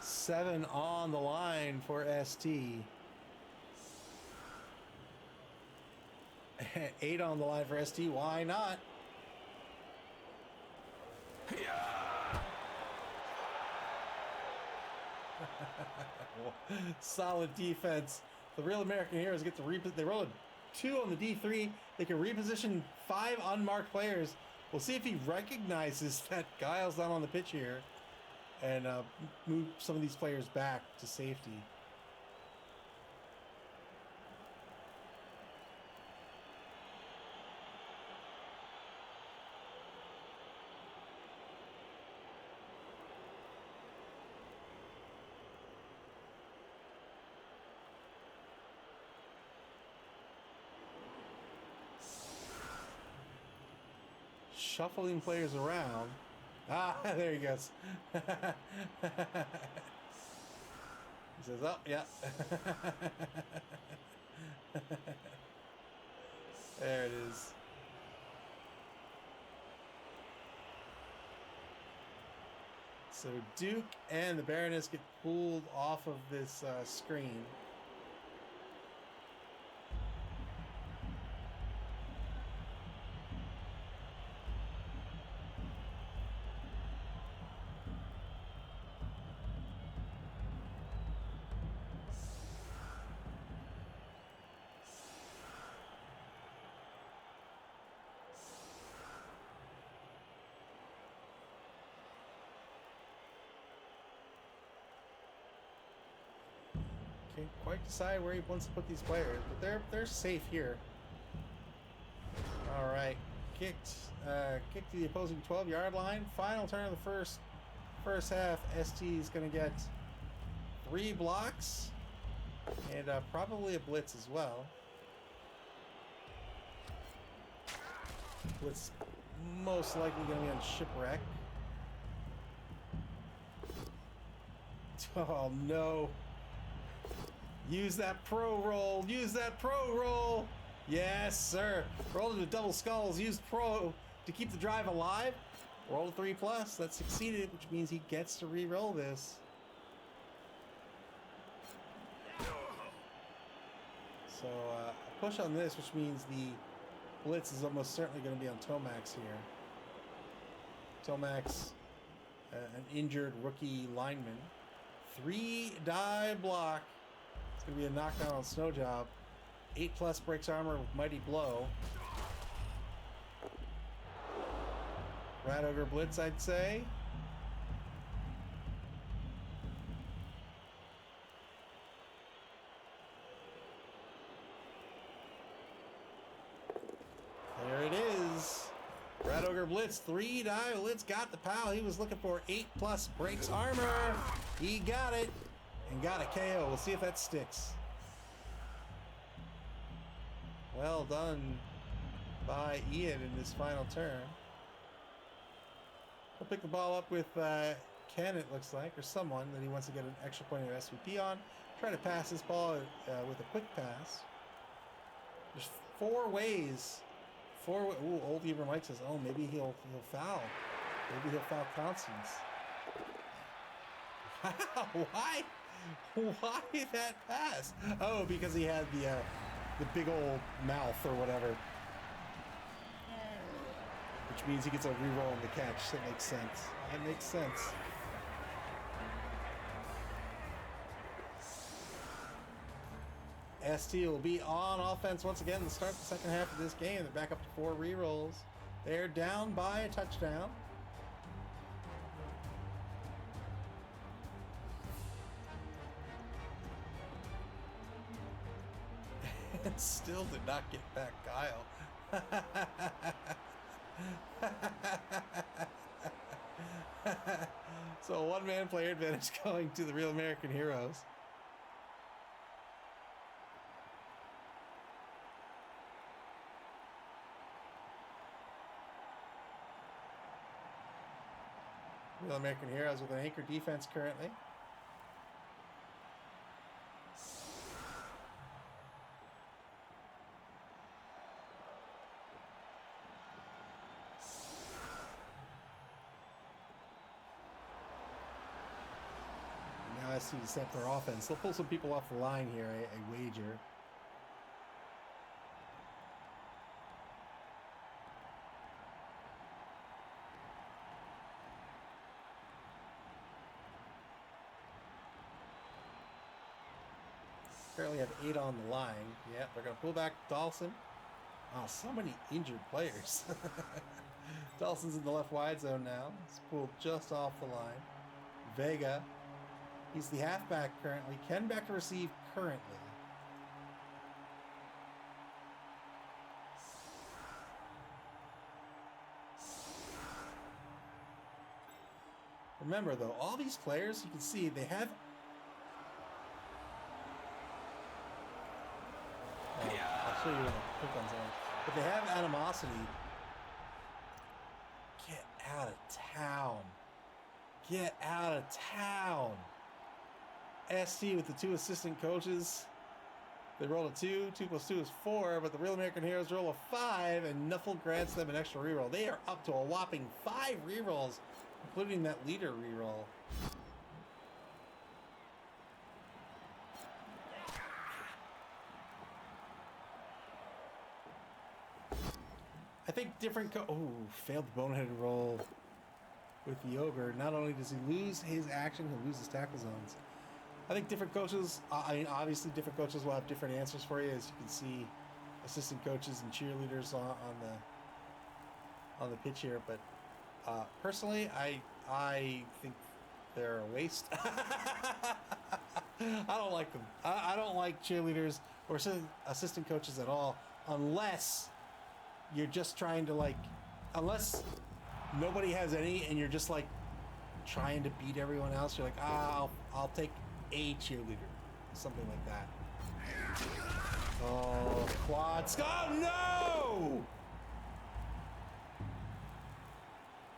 Seven on the line for ST. 8 on the line for ST. Why not? Solid defense. The Real American Heroes get to they roll a 2 on the D3. They can reposition 5 unmarked players. We'll see if he recognizes that Guile's not on the pitch here and move some of these players back to safety. Shuffling players around. Ah, there he goes. He says, oh, yeah. There it is. So Duke and the Baroness get pulled off of this screen. Can't quite decide where he wants to put these players, but they're safe here. All right, kicked to the opposing 12-yard line. Final turn of the first half. ST is going to get 3 blocks and probably a blitz as well. Blitz most likely going to be on Shipwreck. Oh no. Use that pro roll. Use that pro roll. Yes, sir. Roll into double skulls. Use pro to keep the drive alive. Roll 3+. That succeeded, which means he gets to re-roll this. So a push on this, which means the blitz is almost certainly going to be on Tomax here. Tomax, an injured rookie lineman. 3-die block. It's going to be a knockdown on Snow Job. 8+ breaks armor with Mighty Blow. Rat Ogre Blitz, I'd say. There it is. Rat Ogre Blitz, 3-die blitz, got the pal he was looking for. 8+ breaks armor. He got it and got a KO. We'll see if that sticks. Well done by Ian in this final turn. He'll pick the ball up with Ken, it looks like, or someone that he wants to get an extra point of SVP on. Try to pass this ball with a quick pass. There's 4 ways. Ooh, old Eber Mike says, oh, maybe he'll foul. Maybe he'll foul Constance. Wow, why that pass? Oh, because he had the big old mouth or whatever. Which means he gets a reroll on the catch. That makes sense. That makes sense. ST will be on offense once again to start the second half of this game. They're back up to 4 rerolls. They're down by a touchdown. And still did not get back Guile. So a one-man player advantage going to the Real American Heroes. Real American Heroes with an anchor defense currently. Now SC to set their offense. They'll pull some people off the line here, I wager. Currently have 8 on the line. Yeah, they're going to pull back Dawson. Oh, so many injured players. Dawson's in the left wide zone now. He's pulled just off the line. Vega, he's the halfback currently. Ken back to receive currently. Remember though, all these players, you can see they have I'll show you what the quick ones are. But they have animosity. Get out of town. Get out of town. ST with the 2 assistant coaches. They roll a 2. 2 plus 2 is 4, but the Real American Heroes roll a 5, and Nuffle grants them an extra reroll. They are up to a whopping 5 rerolls, including that leader reroll. I think different failed the boneheaded roll with the Ogre. Not only does he lose his action, he'll lose his tackle zones. I think different coaches, I mean, obviously different coaches will have different answers for you. As you can see, assistant coaches and cheerleaders on the pitch here. But personally, I think they're a waste. I don't like them. I don't like cheerleaders or assistant coaches at all, unless you're just trying to unless nobody has any and you're just like trying to beat everyone else. You're like, I'll take a cheerleader, something like that. Oh, quad skull! Oh, no!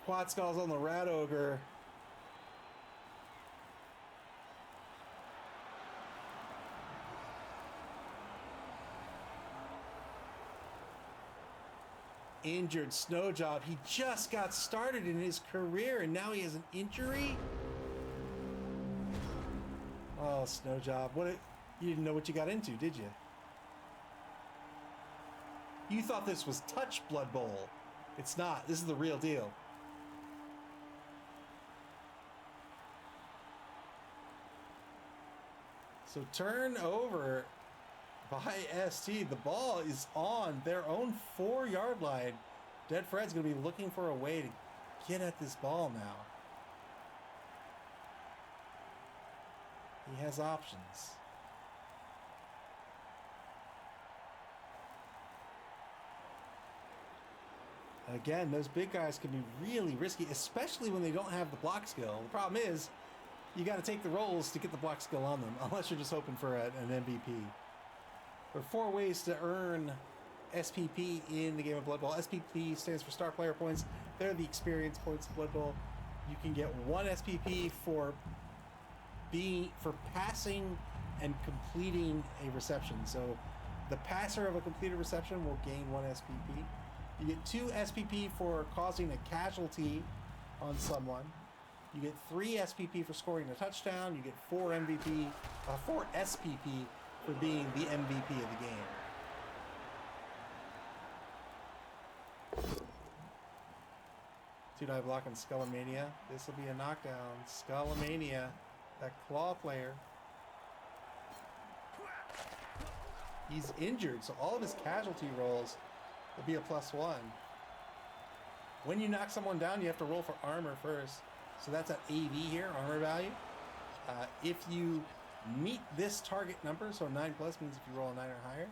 Quad skulls on the Rat Ogre. Injured Snow Job. He just got started in his career and now he has an injury? Oh, Snow Job. You didn't know what you got into, did you? You thought this was Touch Blood Bowl. It's not. This is the real deal. So turnover by ST. The ball is on their own 4-yard line. Dead Fred's going to be looking for a way to get at this ball now. He has options. Again, those big guys can be really risky, especially when they don't have the block skill. The problem is, you got to take the rolls to get the block skill on them, unless you're just hoping for an MVP. There are 4 ways to earn SPP in the game of Blood Bowl. SPP stands for Star Player Points. They're the experience points of Blood Bowl. You can get 1 SPP for passing and completing a reception. So the passer of a completed reception will gain 1 SPP. You get 2 SPP for causing a casualty on someone. You get 3 SPP for scoring a touchdown. You get 4 SPP for being the MVP of the game. Two-die block on Skullomania. This will be a knockdown. Skullomania, that claw player. He's injured, so all of his casualty rolls will be a +1. When you knock someone down, you have to roll for armor first. So that's at AV here, armor value. If you meet this target number, so 9+ means if you roll a 9 or higher,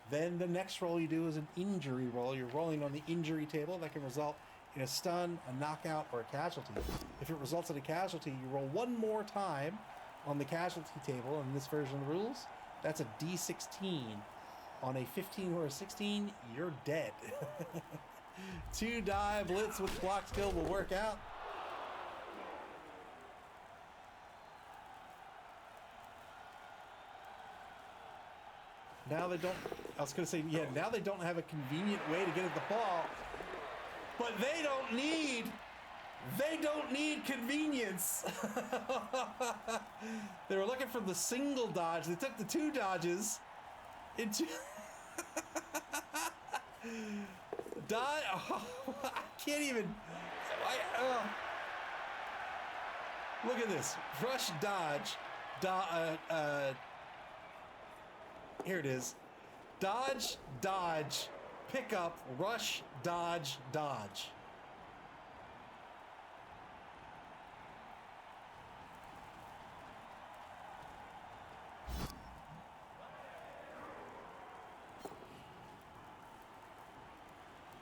then the next roll you do is an injury roll. You're rolling on the injury table. That can result in a stun, a knockout, or a casualty. If it results in a casualty, you roll 1 more time on the casualty table in this version of the rules. That's a D16. On a 15 or a 16, you're dead. 2-die blitz with block skill will work out. Now they don't, I was going to say, yeah, now they don't have a convenient way to get at the ball, but they don't need convenience. They were looking for the single dodge. They took the 2 dodges into dodge. Oh, I can't even. Look at this. Rush dodge. Here it is. Dodge, dodge, pick up, rush, dodge, dodge.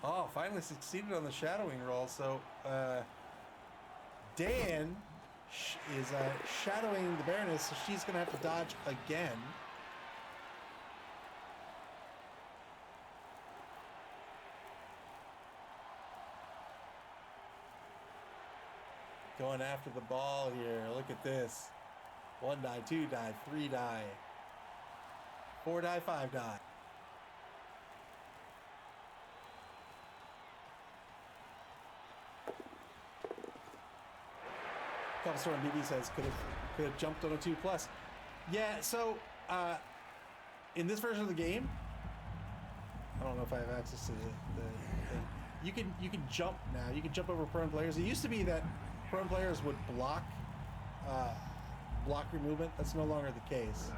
Oh, finally succeeded on the shadowing roll. So, Dan is shadowing the Baroness, so she's going to have to dodge again. Going after the ball here. Look at this. 1 die, 2 die, 3 die, 4 die, 5 die. Couple Storm BB says could have jumped on a 2+. Yeah, so in this version of the game, I don't know if I have access to the thing. You can jump now. You can jump over prone players. It used to be that prone players would block your movement. That's no longer the case.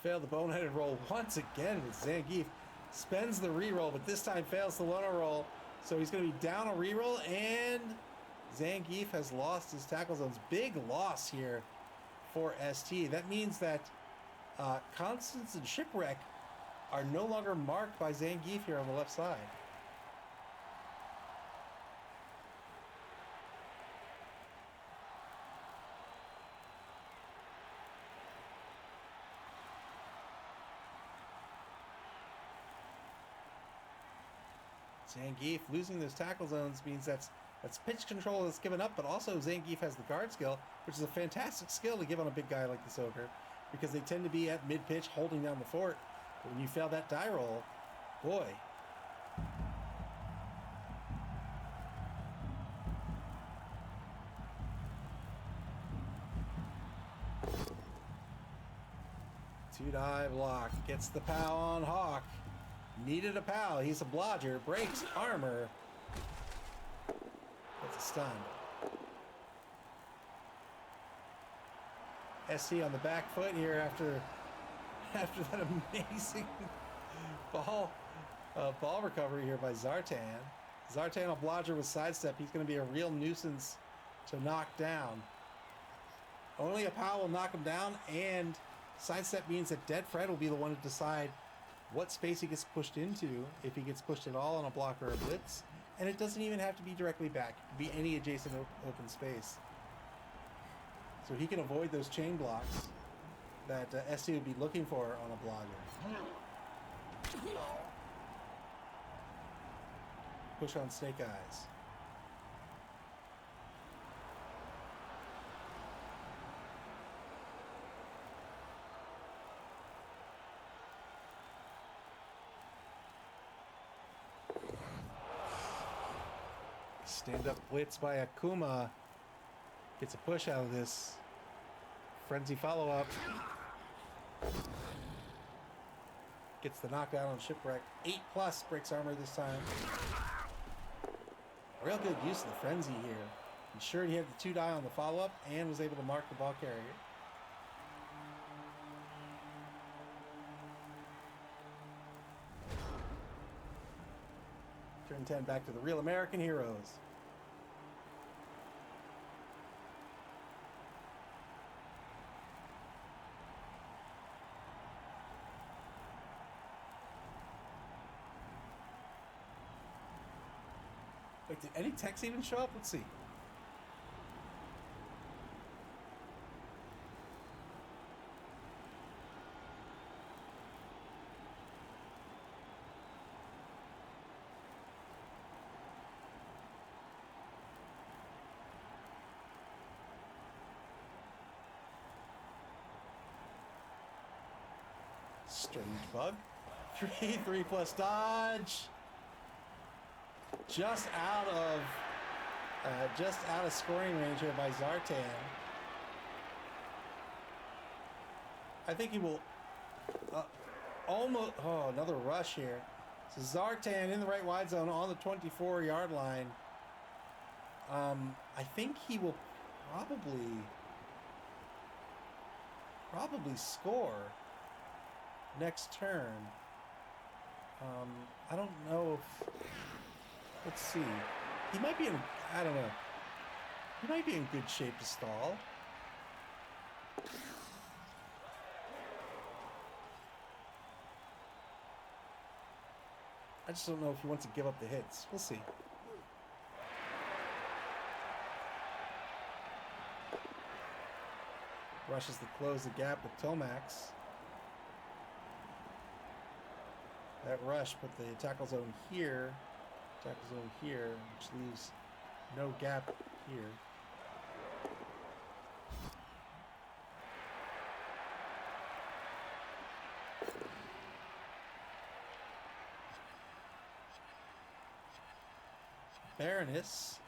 Failed the boneheaded roll once again with Zangief. Spends the reroll, but this time fails the loner roll. So he's going to be down a reroll, and Zangief has lost his tackle zones. Big loss here for ST. That means that Constance and Shipwreck are no longer marked by Zangief here on the left side. Zangief losing those tackle zones means that's pitch control that's given up, but also Zangief has the guard skill, which is a fantastic skill to give on a big guy like this ogre, because they tend to be at mid-pitch holding down the fort. But when you fail that die roll, boy. Two die block, gets the POW on Hawk. Needed a POW, he's a blodger, breaks armor. That's a stun. ST on the back foot here after that amazing ball recovery here by Zartan. Zartan on blodger with sidestep. He's going to be a real nuisance to knock down. Only a POW will knock him down, and sidestep means that Dead Fred will be the one to decide what space he gets pushed into, if he gets pushed at all on a block or a blitz. And it doesn't even have to be directly back. It could be any adjacent open space. So he can avoid those chain blocks that ST would be looking for on a blogger. Push on Snake Eyes. Stand up blitz by Akuma. Gets a push out of this. Frenzy follow up. Gets the knockout on Shipwreck. 8+ breaks armor this time. Real good use of the Frenzy here. Ensured he had the 2 die on the follow up and was able to mark the ball carrier. Turn 10 back to the real American heroes. Wait, did any text even show up? Let's see. Strange bug. 3+ dodge. Just out of scoring range here by Zartan. I think he will almost. Oh, another rush here. So Zartan in the right wide zone on the 24-yard line. I think he will probably score next turn. I don't know if. Let's see. He might be in. I don't know. He might be in good shape to stall. I just don't know if he wants to give up the hits. We'll see. Rushes to close the gap with Tomax. that rush, put the tackle zone here, which leaves no gap here. Baroness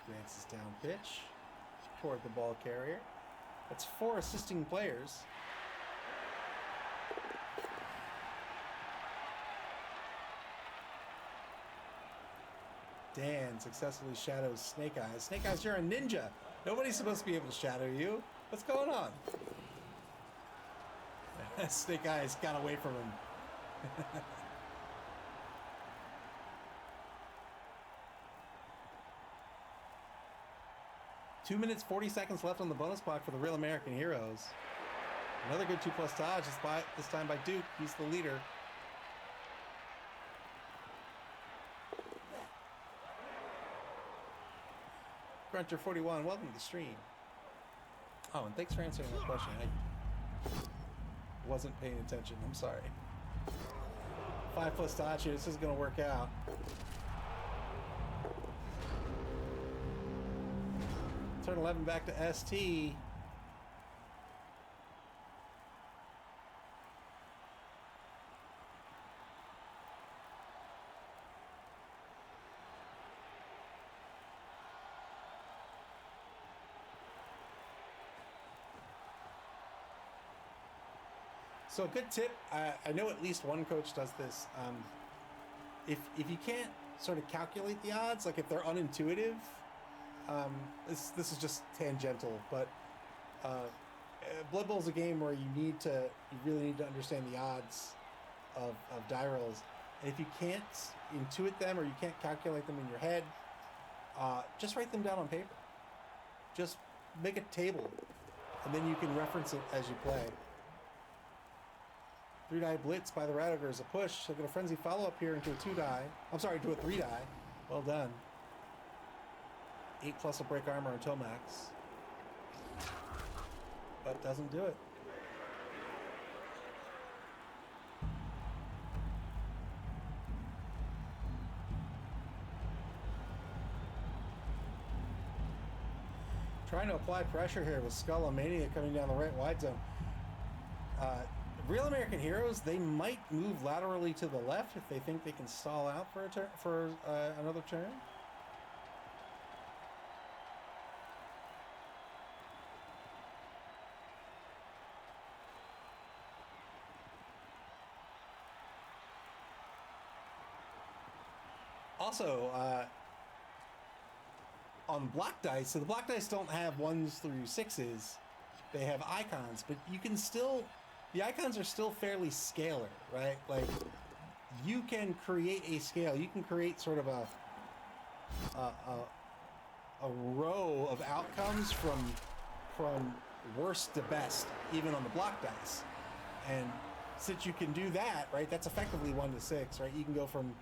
advances down pitch toward the ball carrier. That's 4 assisting players. Dan successfully shadows Snake Eyes. Snake Eyes, you're a ninja. Nobody's supposed to be able to shadow you. What's going on? Snake Eyes got away from him. 2 minutes, 40 seconds left on the bonus clock for the Real American Heroes. Another good 2+ dodge, this time by Duke. He's the leader. Grunter 41, welcome to the stream. Oh, and thanks for answering that question. I wasn't paying attention. I'm sorry. 5+ dodge here. This is going to work out. Turn 11 back to ST. So a good tip, I know at least one coach does this. If you can't sort of calculate the odds, like if they're unintuitive, this is just tangential, but Blood Bowl is a game where you really need to understand the odds of die rolls. And if you can't intuit them or you can't calculate them in your head, just write them down on paper. Just make a table, and then you can reference it as you play. 3-die blitz by the Radiator is a push. They'll get a frenzy follow-up here into a 2-die. I'm sorry, into a 3-die. Well done. 8+ will break armor until max. But doesn't do it. Trying to apply pressure here with Skullomania coming down the right wide zone. Real American Heroes, they might move laterally to the left if they think they can stall out for another turn. Also, on block dice, so the block dice don't have 1s through 6s, they have icons, but you can still, the icons are still fairly scalar, right? Like, you can create a scale, you can create sort of a row of outcomes from worst to best, even on the block dice. And since you can do that, right, that's effectively 1 to 6, right? You can go from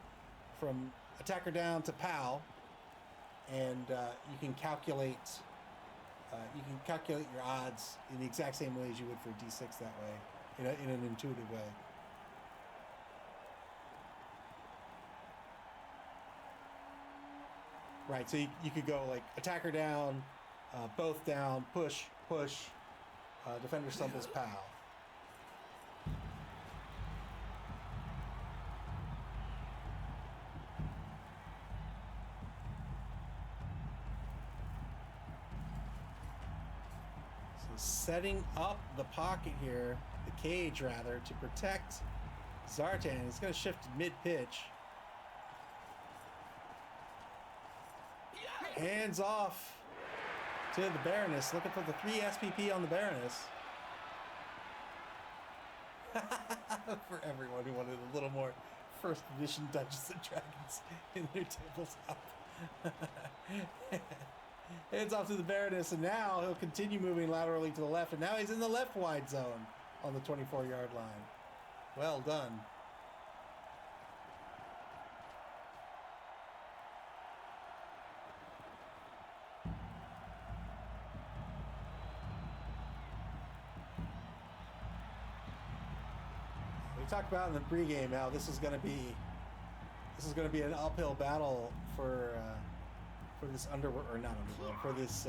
attacker down to POW, and you can calculate your odds in the exact same way as you would for D6 that way, in an intuitive way. Right, so you could go like attacker down, both down, push, defender stumbles, POW. Setting up the pocket here, the cage rather, to protect Zartan. He's going to shift mid-pitch. Hands off to the Baroness, looking for the 3 SPP on the Baroness. For everyone who wanted a little more first edition Dungeons and Dragons in their tabletop. Hands off to the Baroness, and now he'll continue moving laterally to the left, and now he's in the left wide zone on the 24-yard line. Well done. talked about in the pregame how this is going to be an uphill battle for this for this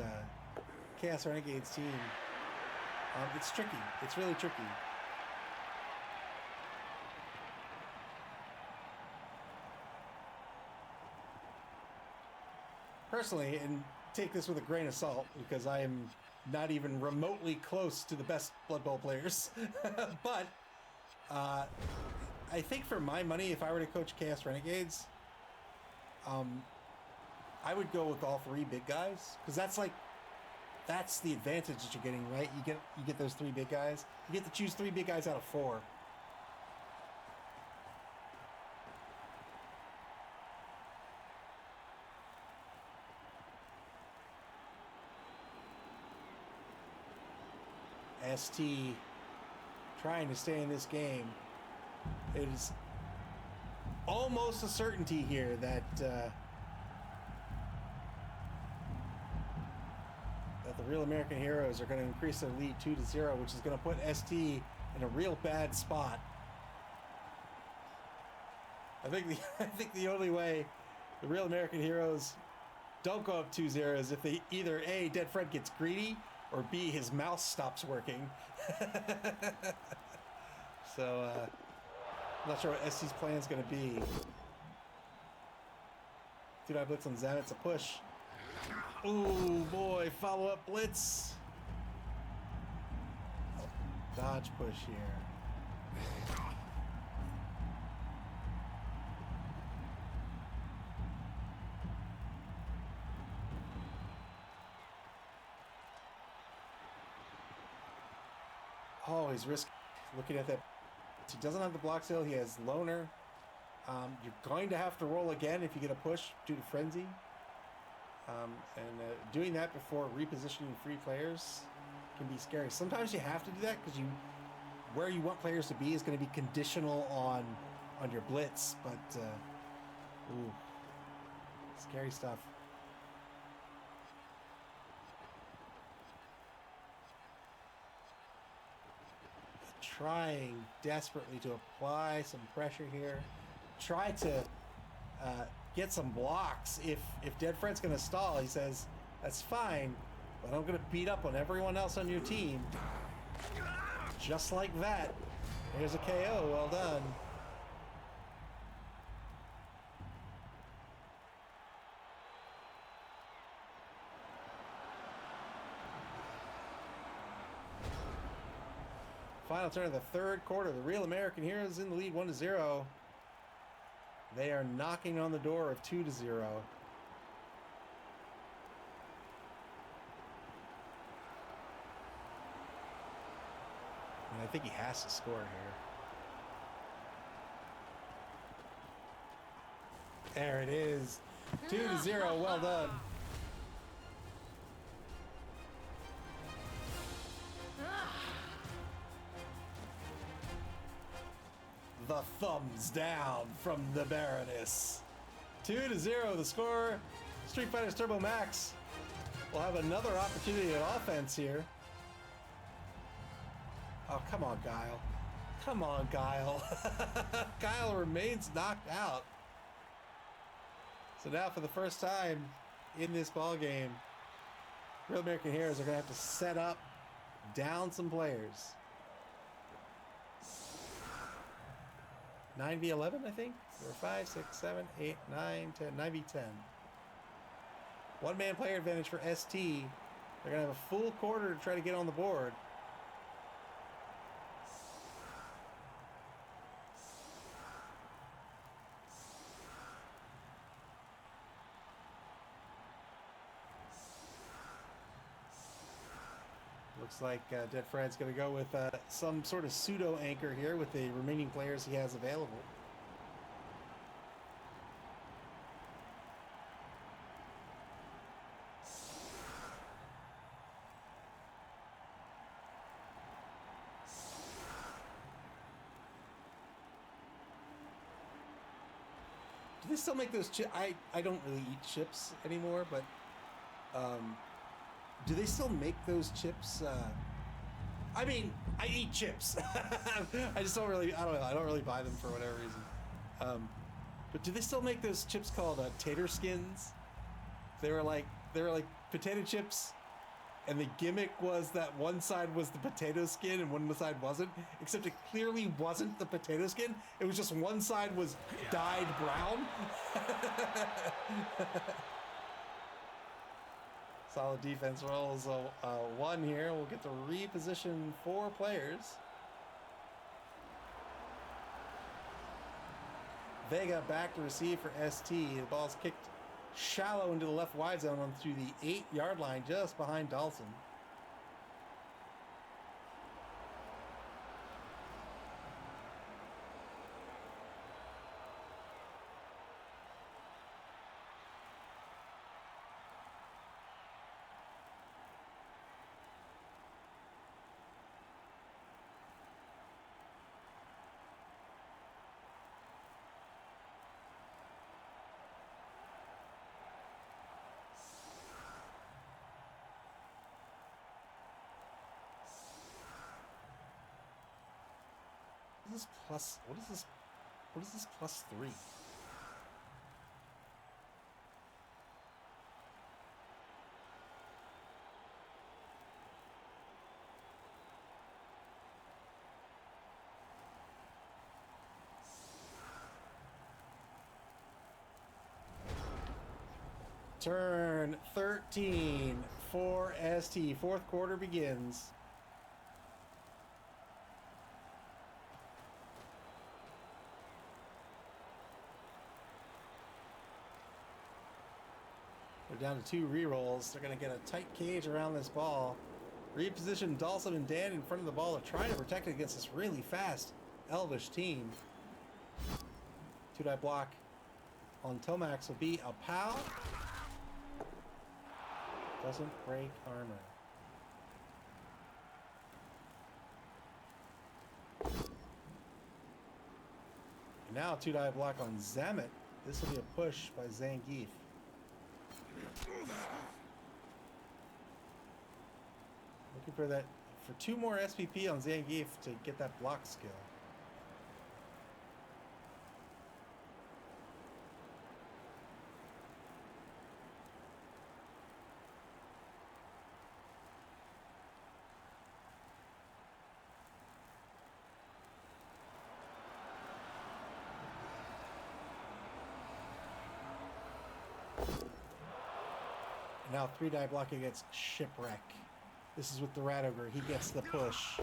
Chaos Renegades team. It's tricky. It's really tricky. Personally, and take this with a grain of salt because I am not even remotely close to the best Blood Bowl players. But I think for my money, if I were to coach Chaos Renegades, I would go with all three big guys because that's the advantage that you're getting, right? You get those three big guys. You get to choose three big guys out of four. ST trying to stay in this game. It is almost a certainty here that the Real American Heroes are going to increase their lead 2-0, which is going to put ST in a real bad spot. I think the only way the Real American Heroes don't go up 2-0 is if they either A, Dead Fred gets greedy, or B, his mouse stops working. So, I'm not sure what ST's plan is going to be. 2-9 blitz on Zam, it's a push. Ooh, boy, follow-up blitz. Dodge push here. Oh, he's looking at that. He doesn't have the block still. He has loner. You're going to have to roll again if you get a push due to frenzy. Doing that before repositioning free players can be scary. Sometimes you have to do that because where you want players to be is going to be conditional on your blitz. But ooh, scary stuff. Trying desperately to apply some pressure here. Try to get some blocks. If Dead Fred's going to stall, he says, that's fine, but I'm going to beat up on everyone else on your team. Just like that. There's a KO. Well done. Final turn of the third quarter. The Real American Heroes in the lead 1-0. They are knocking on the door of 2-0. And I think he has to score here. There it is. 2-0. Well done. The thumbs down from the Baroness. 2-0 the score. Street Fighter's Turbo Max will have another opportunity at offense here. Oh, come on, Guile. Come on, Guile. Guile remains knocked out. So now for the first time in this ball game, Real American Heroes are going to have to set up, down some players. 9v11, I think? Or 5, 6, 7, 8, 9, 10, 9v10. One-man player advantage for ST. They're going to have a full quarter to try to get on the board. Looks like Dead Fred's going to go with some sort of pseudo anchor here with the remaining players he has available. Do they still make those chips? I don't really eat chips anymore, but do they still make those chips I mean, I eat chips. I just don't really, I don't know, I don't really buy them for whatever reason. But do they still make those chips called tater skins? They were like potato chips, and the gimmick was that one side was the potato skin and one side wasn't, except it clearly wasn't the potato skin. It was just one side was dyed brown. Solid defense rolls one here. We'll get to reposition 4 players. Vega back to receive for ST. The ball's kicked shallow into the left wide zone on through the 8-yard line, just behind Dawson. What is this plus 3? Turn 13 for ST. Fourth quarter begins. They're down to 2 rerolls. They're going to get a tight cage around this ball. Reposition Dawson and Dan in front of the ball. They're trying to protect it against this really fast Elvish team. 2-die block on Tomax will be a POW. Doesn't break armor. And now 2-die block on Zamet. This will be a push by Zangief. Looking for that, for 2 more SPP on Zangief to get that block skill. Now 3-die block against Shipwreck. This is with the Rat Ogre. He gets the push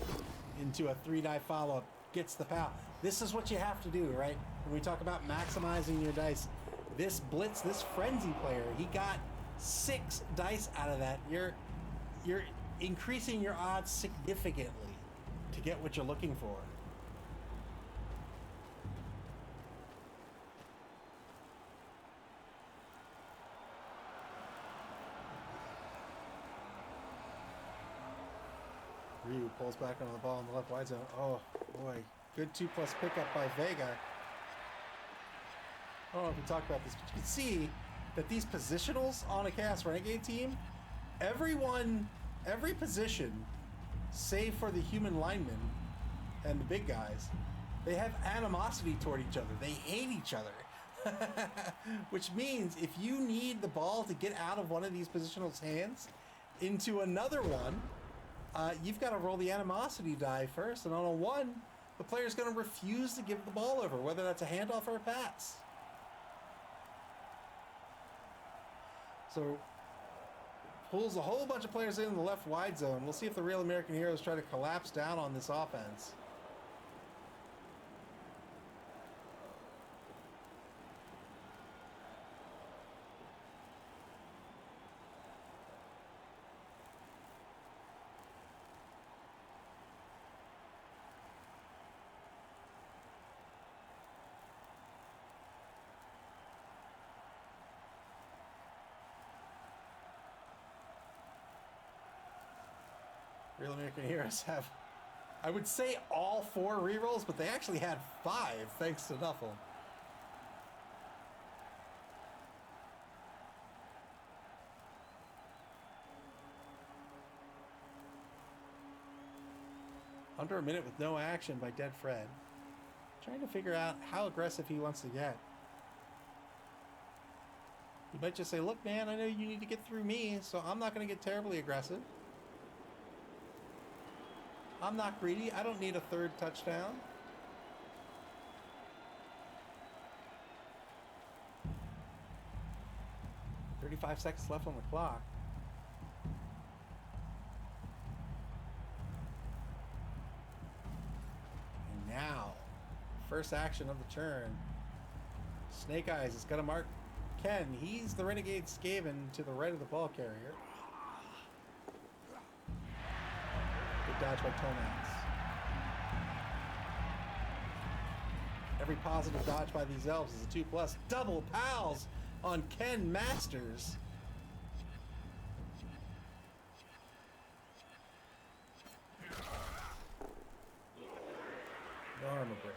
into a 3-die follow-up, gets the POW. This is what you have to do, right? When we talk about maximizing your dice, this Blitz, this Frenzy player, he got 6 dice out of that. You're increasing your odds significantly to get what you're looking for. Ryu pulls back onto the ball in the left wide zone. Oh boy, good 2+ pickup by Vega. I don't know if we talked about this, but you can see that these positionals on a Chaos Renegade team, every position, save for the human linemen and the big guys, they have animosity toward each other. They hate each other. Which means if you need the ball to get out of one of these positionals' hands into another one, you've got to roll the animosity die first, and on a 1, the player's going to refuse to give the ball over, whether that's a handoff or a pass. So, pulls a whole bunch of players in the left wide zone. We'll see if the Real American Heroes try to collapse down on this offense. Real American Heroes have, I would say all 4 rerolls, but they actually had 5 thanks to Nuffle. Under a minute with no action by Dead Fred. Trying to figure out how aggressive he wants to get. He might just say, look, man, I know you need to get through me, so I'm not going to get terribly aggressive. I'm not greedy. I don't need a third touchdown. "35 seconds left on the clock. And now, first action of the turn. Snake Eyes is going to mark Ken. He's the Renegade Skaven to the right of the ball carrier. Good dodge by Tomax. Every positive dodge by these elves is a 2+. Double pals on Ken Masters. No armor break.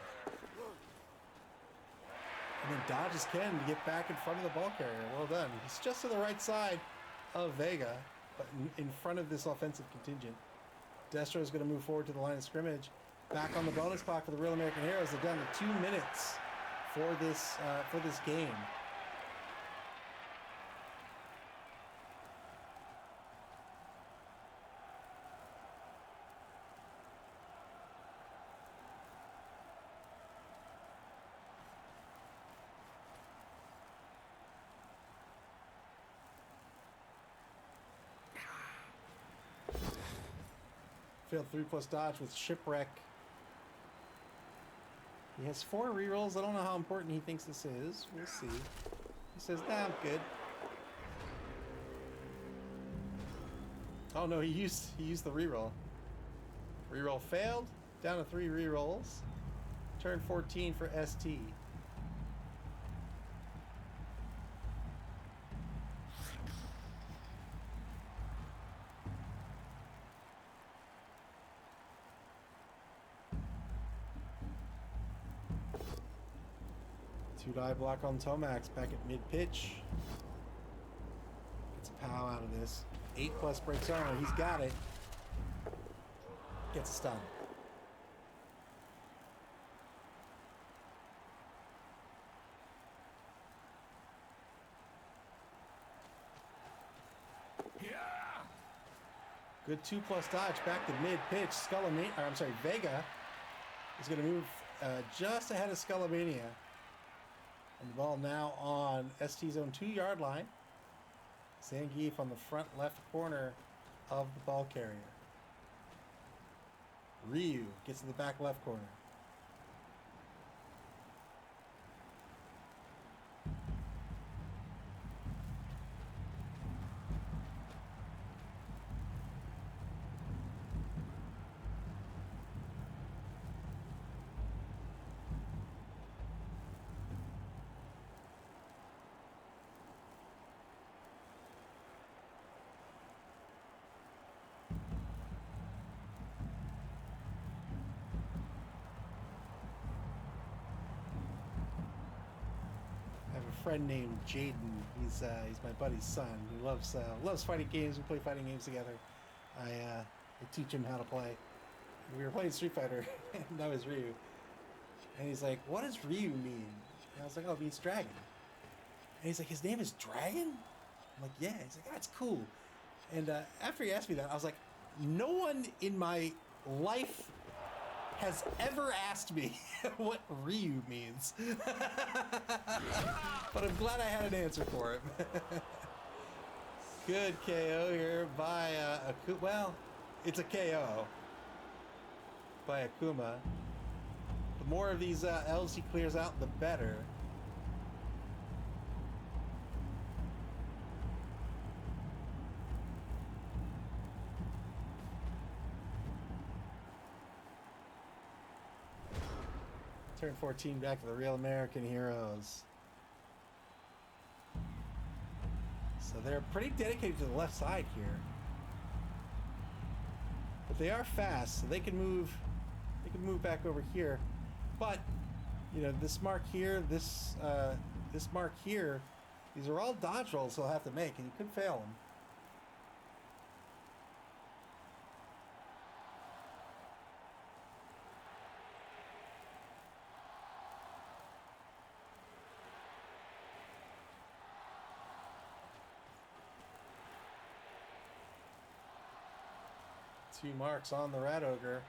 And then dodges Ken to get back in front of the ball carrier. Well done. He's just to the right side of Vega, but in front of this offensive contingent. Destro is going to move forward to the line of scrimmage. Back on the bonus clock for the Real American Heroes. They're down to 2 minutes for this game. Failed 3+ dodge with Shipwreck. He has 4 rerolls. I don't know how important he thinks this is. We'll see. He says, nah, I'm good. Oh no, he used the reroll. Reroll failed. Down to 3 rerolls. Turn 14 for ST. Two die block on Tomax back at mid-pitch. Gets a pow out of this. 8+ breaks armor. He's got it. Gets a stun. Good 2+ dodge back to mid-pitch. Vega is going to move just ahead of Skullomania. And the ball now on ST's own 2-yard line. Zangief on the front left corner of the ball carrier. Ryu gets to the back left corner. Friend named Jaden. He's my buddy's son. He loves fighting games. We play fighting games together. I teach him how to play. We were playing Street Fighter, and that was Ryu. And he's like, "What does Ryu mean?" And I was like, "Oh, it means dragon." And he's like, "His name is Dragon?" I'm like, "Yeah." He's like, "That's cool." And after he asked me that, I was like, "No one in my life has ever asked me what Ryu means." But I'm glad I had an answer for him. Good KO here by Akuma. Well, it's a KO by Akuma. The more of these elves he clears out, the better. Turn 14 back to the Real American Heroes. So they're pretty dedicated to the left side here. But they are fast, so they can move back over here. But, you know, this mark here, this mark here, these are all dodge rolls he'll have to make, and he could fail them. 2 marks on the Rat Ogre.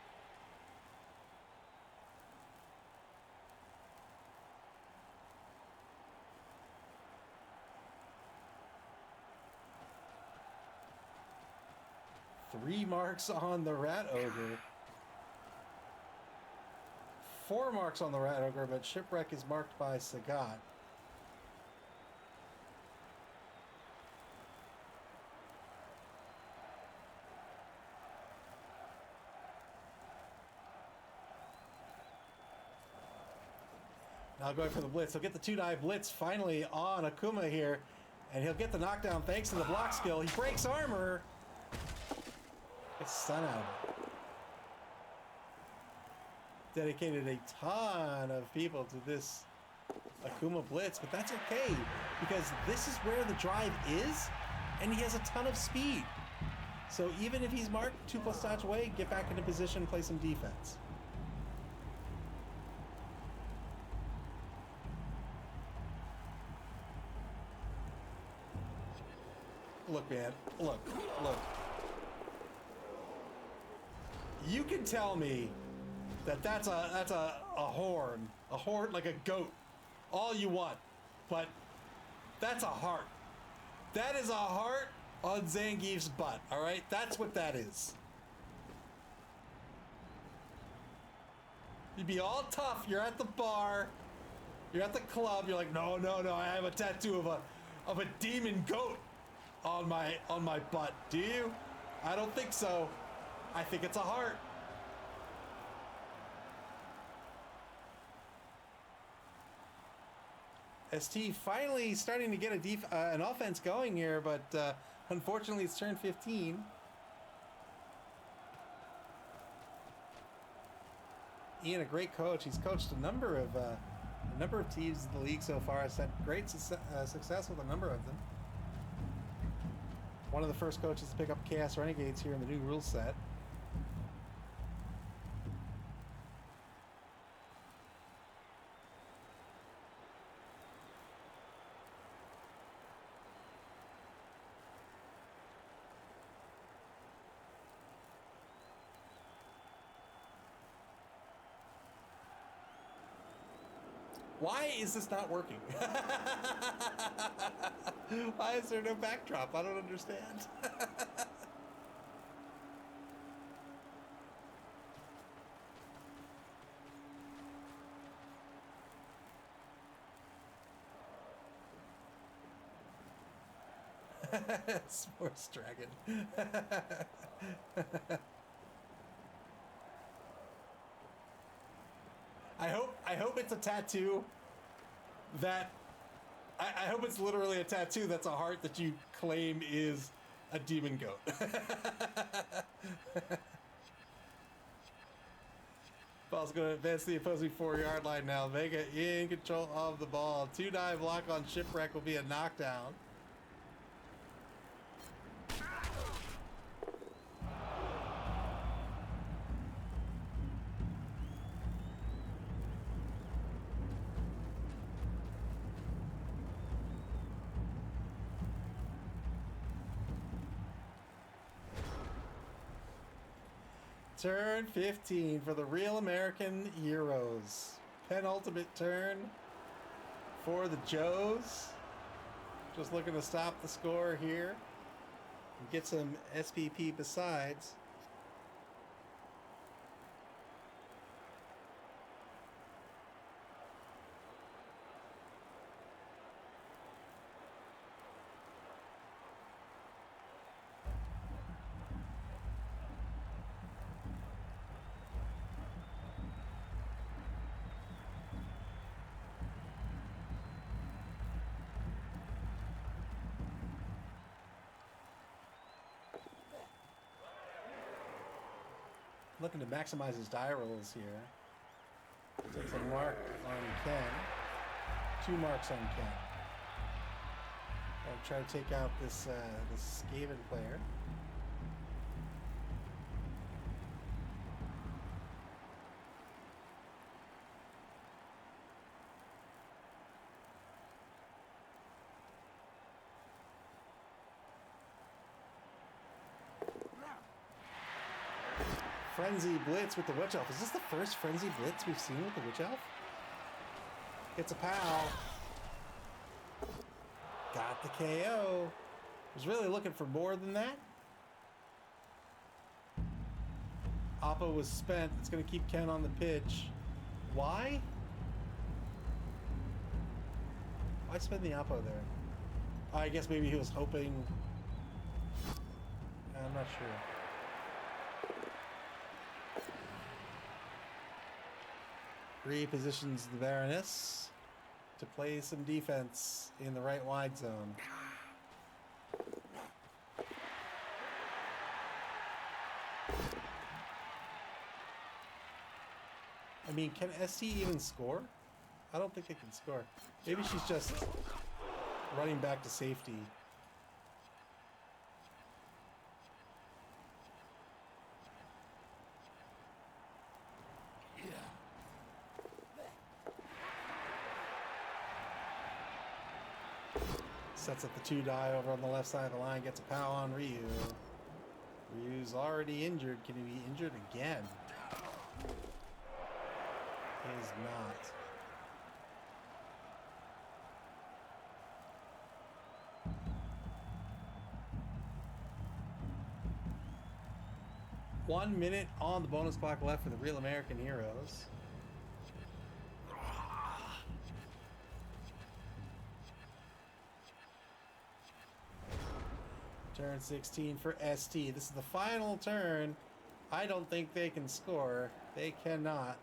Three marks on the Rat Ogre. 4 marks on the Rat Ogre, but Shipwreck is marked by Sagat. Now going for the blitz. He'll get the 2-dive blitz finally on Akuma here, and he'll get the knockdown thanks to the block skill. He breaks armor. Gets stun out of it. Dedicated a ton of people to this Akuma blitz, but that's okay because this is where the drive is, and he has a ton of speed. So even if he's marked 2+ dodge away, get back into position, play some defense. Look, man. Look. You can tell me that that's a horn like a goat, all you want, but that's a heart. That is a heart on Zangief's butt. All right, that's what that is. You'd be all tough. You're at the bar. You're at the club. You're like, no. I have a tattoo of a demon goat on my butt. Do you? I don't think so. I think it's a heart. ST finally starting to get an offense going here, but unfortunately it's turn 15. Ian, a great coach. He's coached a number of teams in the league so far. Has had great success with a number of them. One of the first coaches to pick up Chaos Renegades here in the new rule set. Why is this not working? Why is there no backdrop? I don't understand. Sports Dragon. I hope it's a tattoo that I hope it's literally a tattoo that's a heart that you claim is a demon goat. Ball's going to advance the opposing 4-yard line now. Vega in control of the ball. 2-dive block on Shipwreck will be a knockdown. Turn 15 for the Real American Heroes. Penultimate turn for the Joes. Just looking to stop the score here and get some SPP besides. Looking to maximize his die rolls here. Takes a mark on Ken. 2 marks on Ken. I'll try to take out this Skaven player. Frenzy Blitz with the Witch Elf. Is this the first Frenzy Blitz we've seen with the Witch Elf? It's a pal. Got the KO. Was really looking for more than that. Oppo was spent. It's going to keep Ken on the pitch. Why? Why spend the Oppo there? I guess maybe he was hoping. I'm not sure. Repositions the Baroness to play some defense in the right wide zone. I mean, can ST even score? I don't think they can score. Maybe she's just running back to safety. Sets up the 2-die over on the left side of the line, gets a POW on Ryu. Ryu's already injured. Can he be injured again? He is not. One minute on the bonus clock left for the Real American Heroes. Turn 16 for ST. This is the final turn. I don't think they can score. They cannot.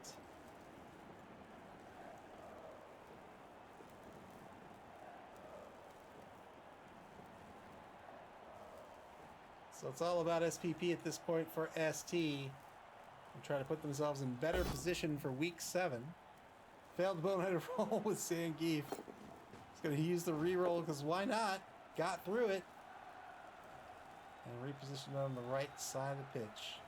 So it's all about SPP at this point for ST. And try to put themselves in better position for week 7. Failed the boneheaded roll with Zangief. He's going to use the reroll because why not? Got through it. And repositioned on the right side of the pitch.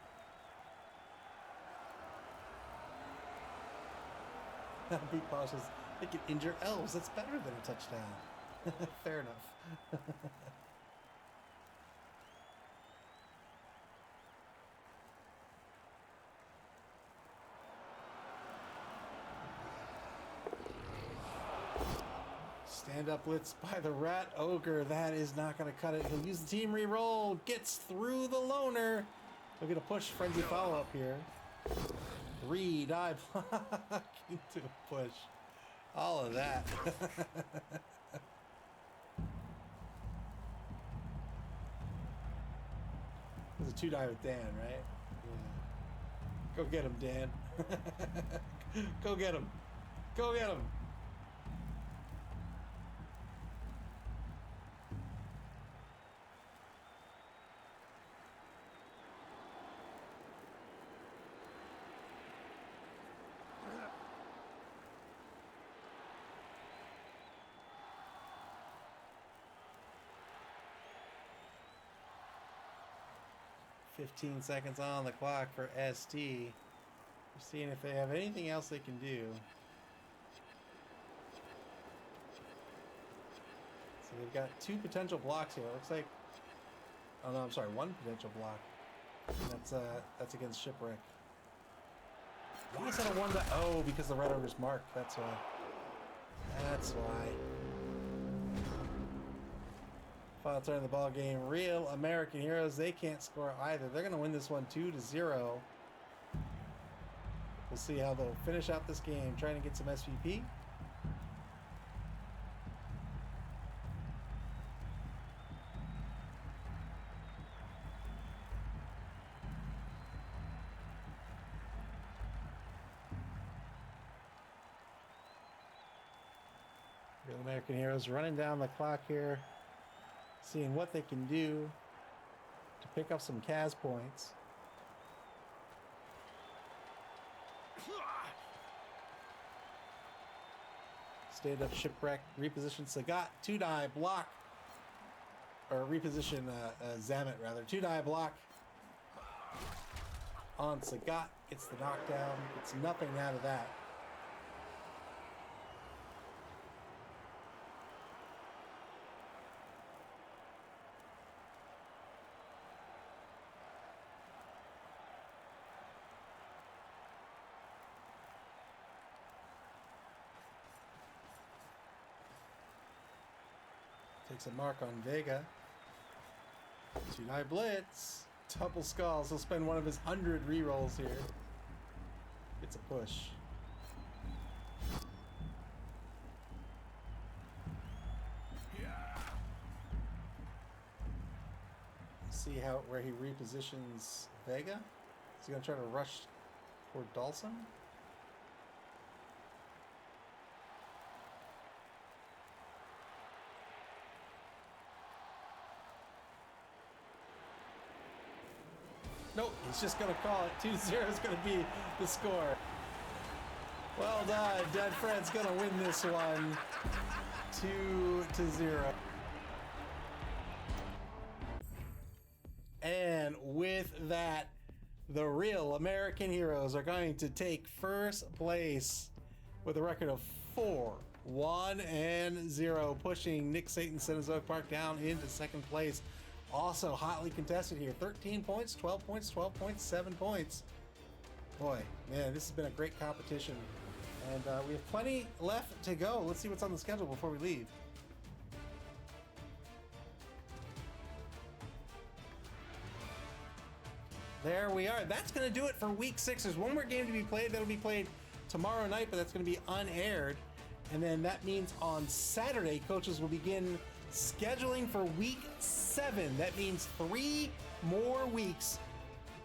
Beat Boss says they can injure elves. That's better than a touchdown. Fair enough. Stand up blitz by the Rat Ogre. That is not going to cut it. He'll use the team re-roll. Gets through the loner. We're going to push Frenzy follow-up here. 3-die block into a push. All of that. There's a 2-die with Dan, right? Yeah. Go get him, Dan. Go get him. Go get him. $15 seconds on the clock for ST. We're seeing if they have anything else they can do. So they've got 2 potential blocks here. It looks like, oh no, I'm sorry, 1 potential block. And that's against Shipwreck. Why is that a 1-0? Because the Red Ogre's marked. That's why. That's why. Final turn of the ball game. Real American Heroes, they can't score either. They're going to win this one 2-0. We'll see how they'll finish out this game. Trying to get some SVP. Real American Heroes running down the clock here. Seeing what they can do to pick up some Kaz points. Stand up Shipwreck, reposition Sagat, 2-die block. Or reposition Zamet rather. 2-die block on Sagat. Gets the knockdown. It's nothing out of that. Takes a mark on Vega. 2-9 blitz. Double skulls. He'll spend one of his 100 rerolls here. It's a push. See where he repositions Vega. Is he gonna try to rush toward Dawson? Nope, he's just going to call it. 2-0 is going to be the score. Well done. Dead Fred's going to win this one. 2-0. And with that, the real American heroes are going to take first place with a record of 4-1-0, pushing Nick Satan's Cenozoic Park down into second place. Also hotly contested here. 13 points, 12 points, 12 points, 7 points. Boy, man, this has been a great competition. And we have plenty left to go. Let's see what's on the schedule before we leave. There we are. That's going to do it for week 6. There's one more game to be played. That'll be played tomorrow night, but that's going to be unaired. And then that means on Saturday, coaches will begin scheduling for week 7. That means 3 more weeks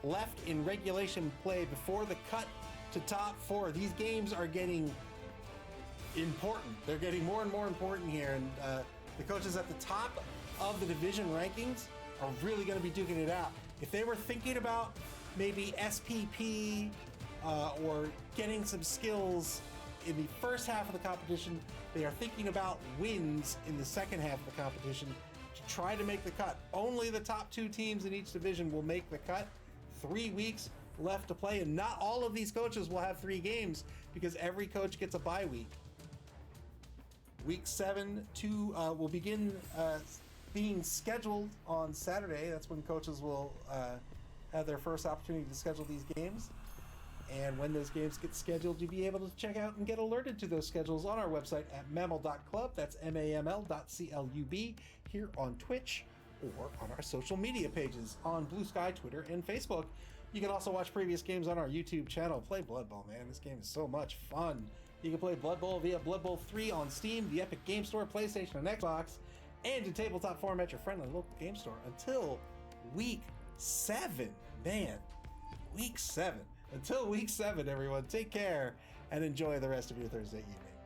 left in regulation play before the cut to top 4. These games are getting important. They're getting more and more important here. And the coaches at the top of the division rankings are really going to be duking it out. If they were thinking about maybe SPP or getting some skills in the first half of the competition, they are thinking about wins in the second half of the competition to try to make the cut. Only the top 2 teams in each division will make the cut. 3 weeks left to play, and not all of these coaches will have 3 games because every coach gets a bye week. Week 7 will begin being scheduled on Saturday. That's when coaches will have their first opportunity to schedule these games. And when those games get scheduled, you'll be able to check out and get alerted to those schedules on our website at maml.club. That's MAML.CLUB, here on Twitch or on our social media pages on Blue Sky, Twitter, and Facebook. You can also watch previous games on our YouTube channel. Play Blood Bowl, man. This game is so much fun. You can play Blood Bowl via Blood Bowl 3 on Steam, the Epic Game Store, PlayStation, and Xbox, and in tabletop form at your friendly local game store until week 7. Man, week 7. Until week 7, everyone, take care and enjoy the rest of your Thursday evening.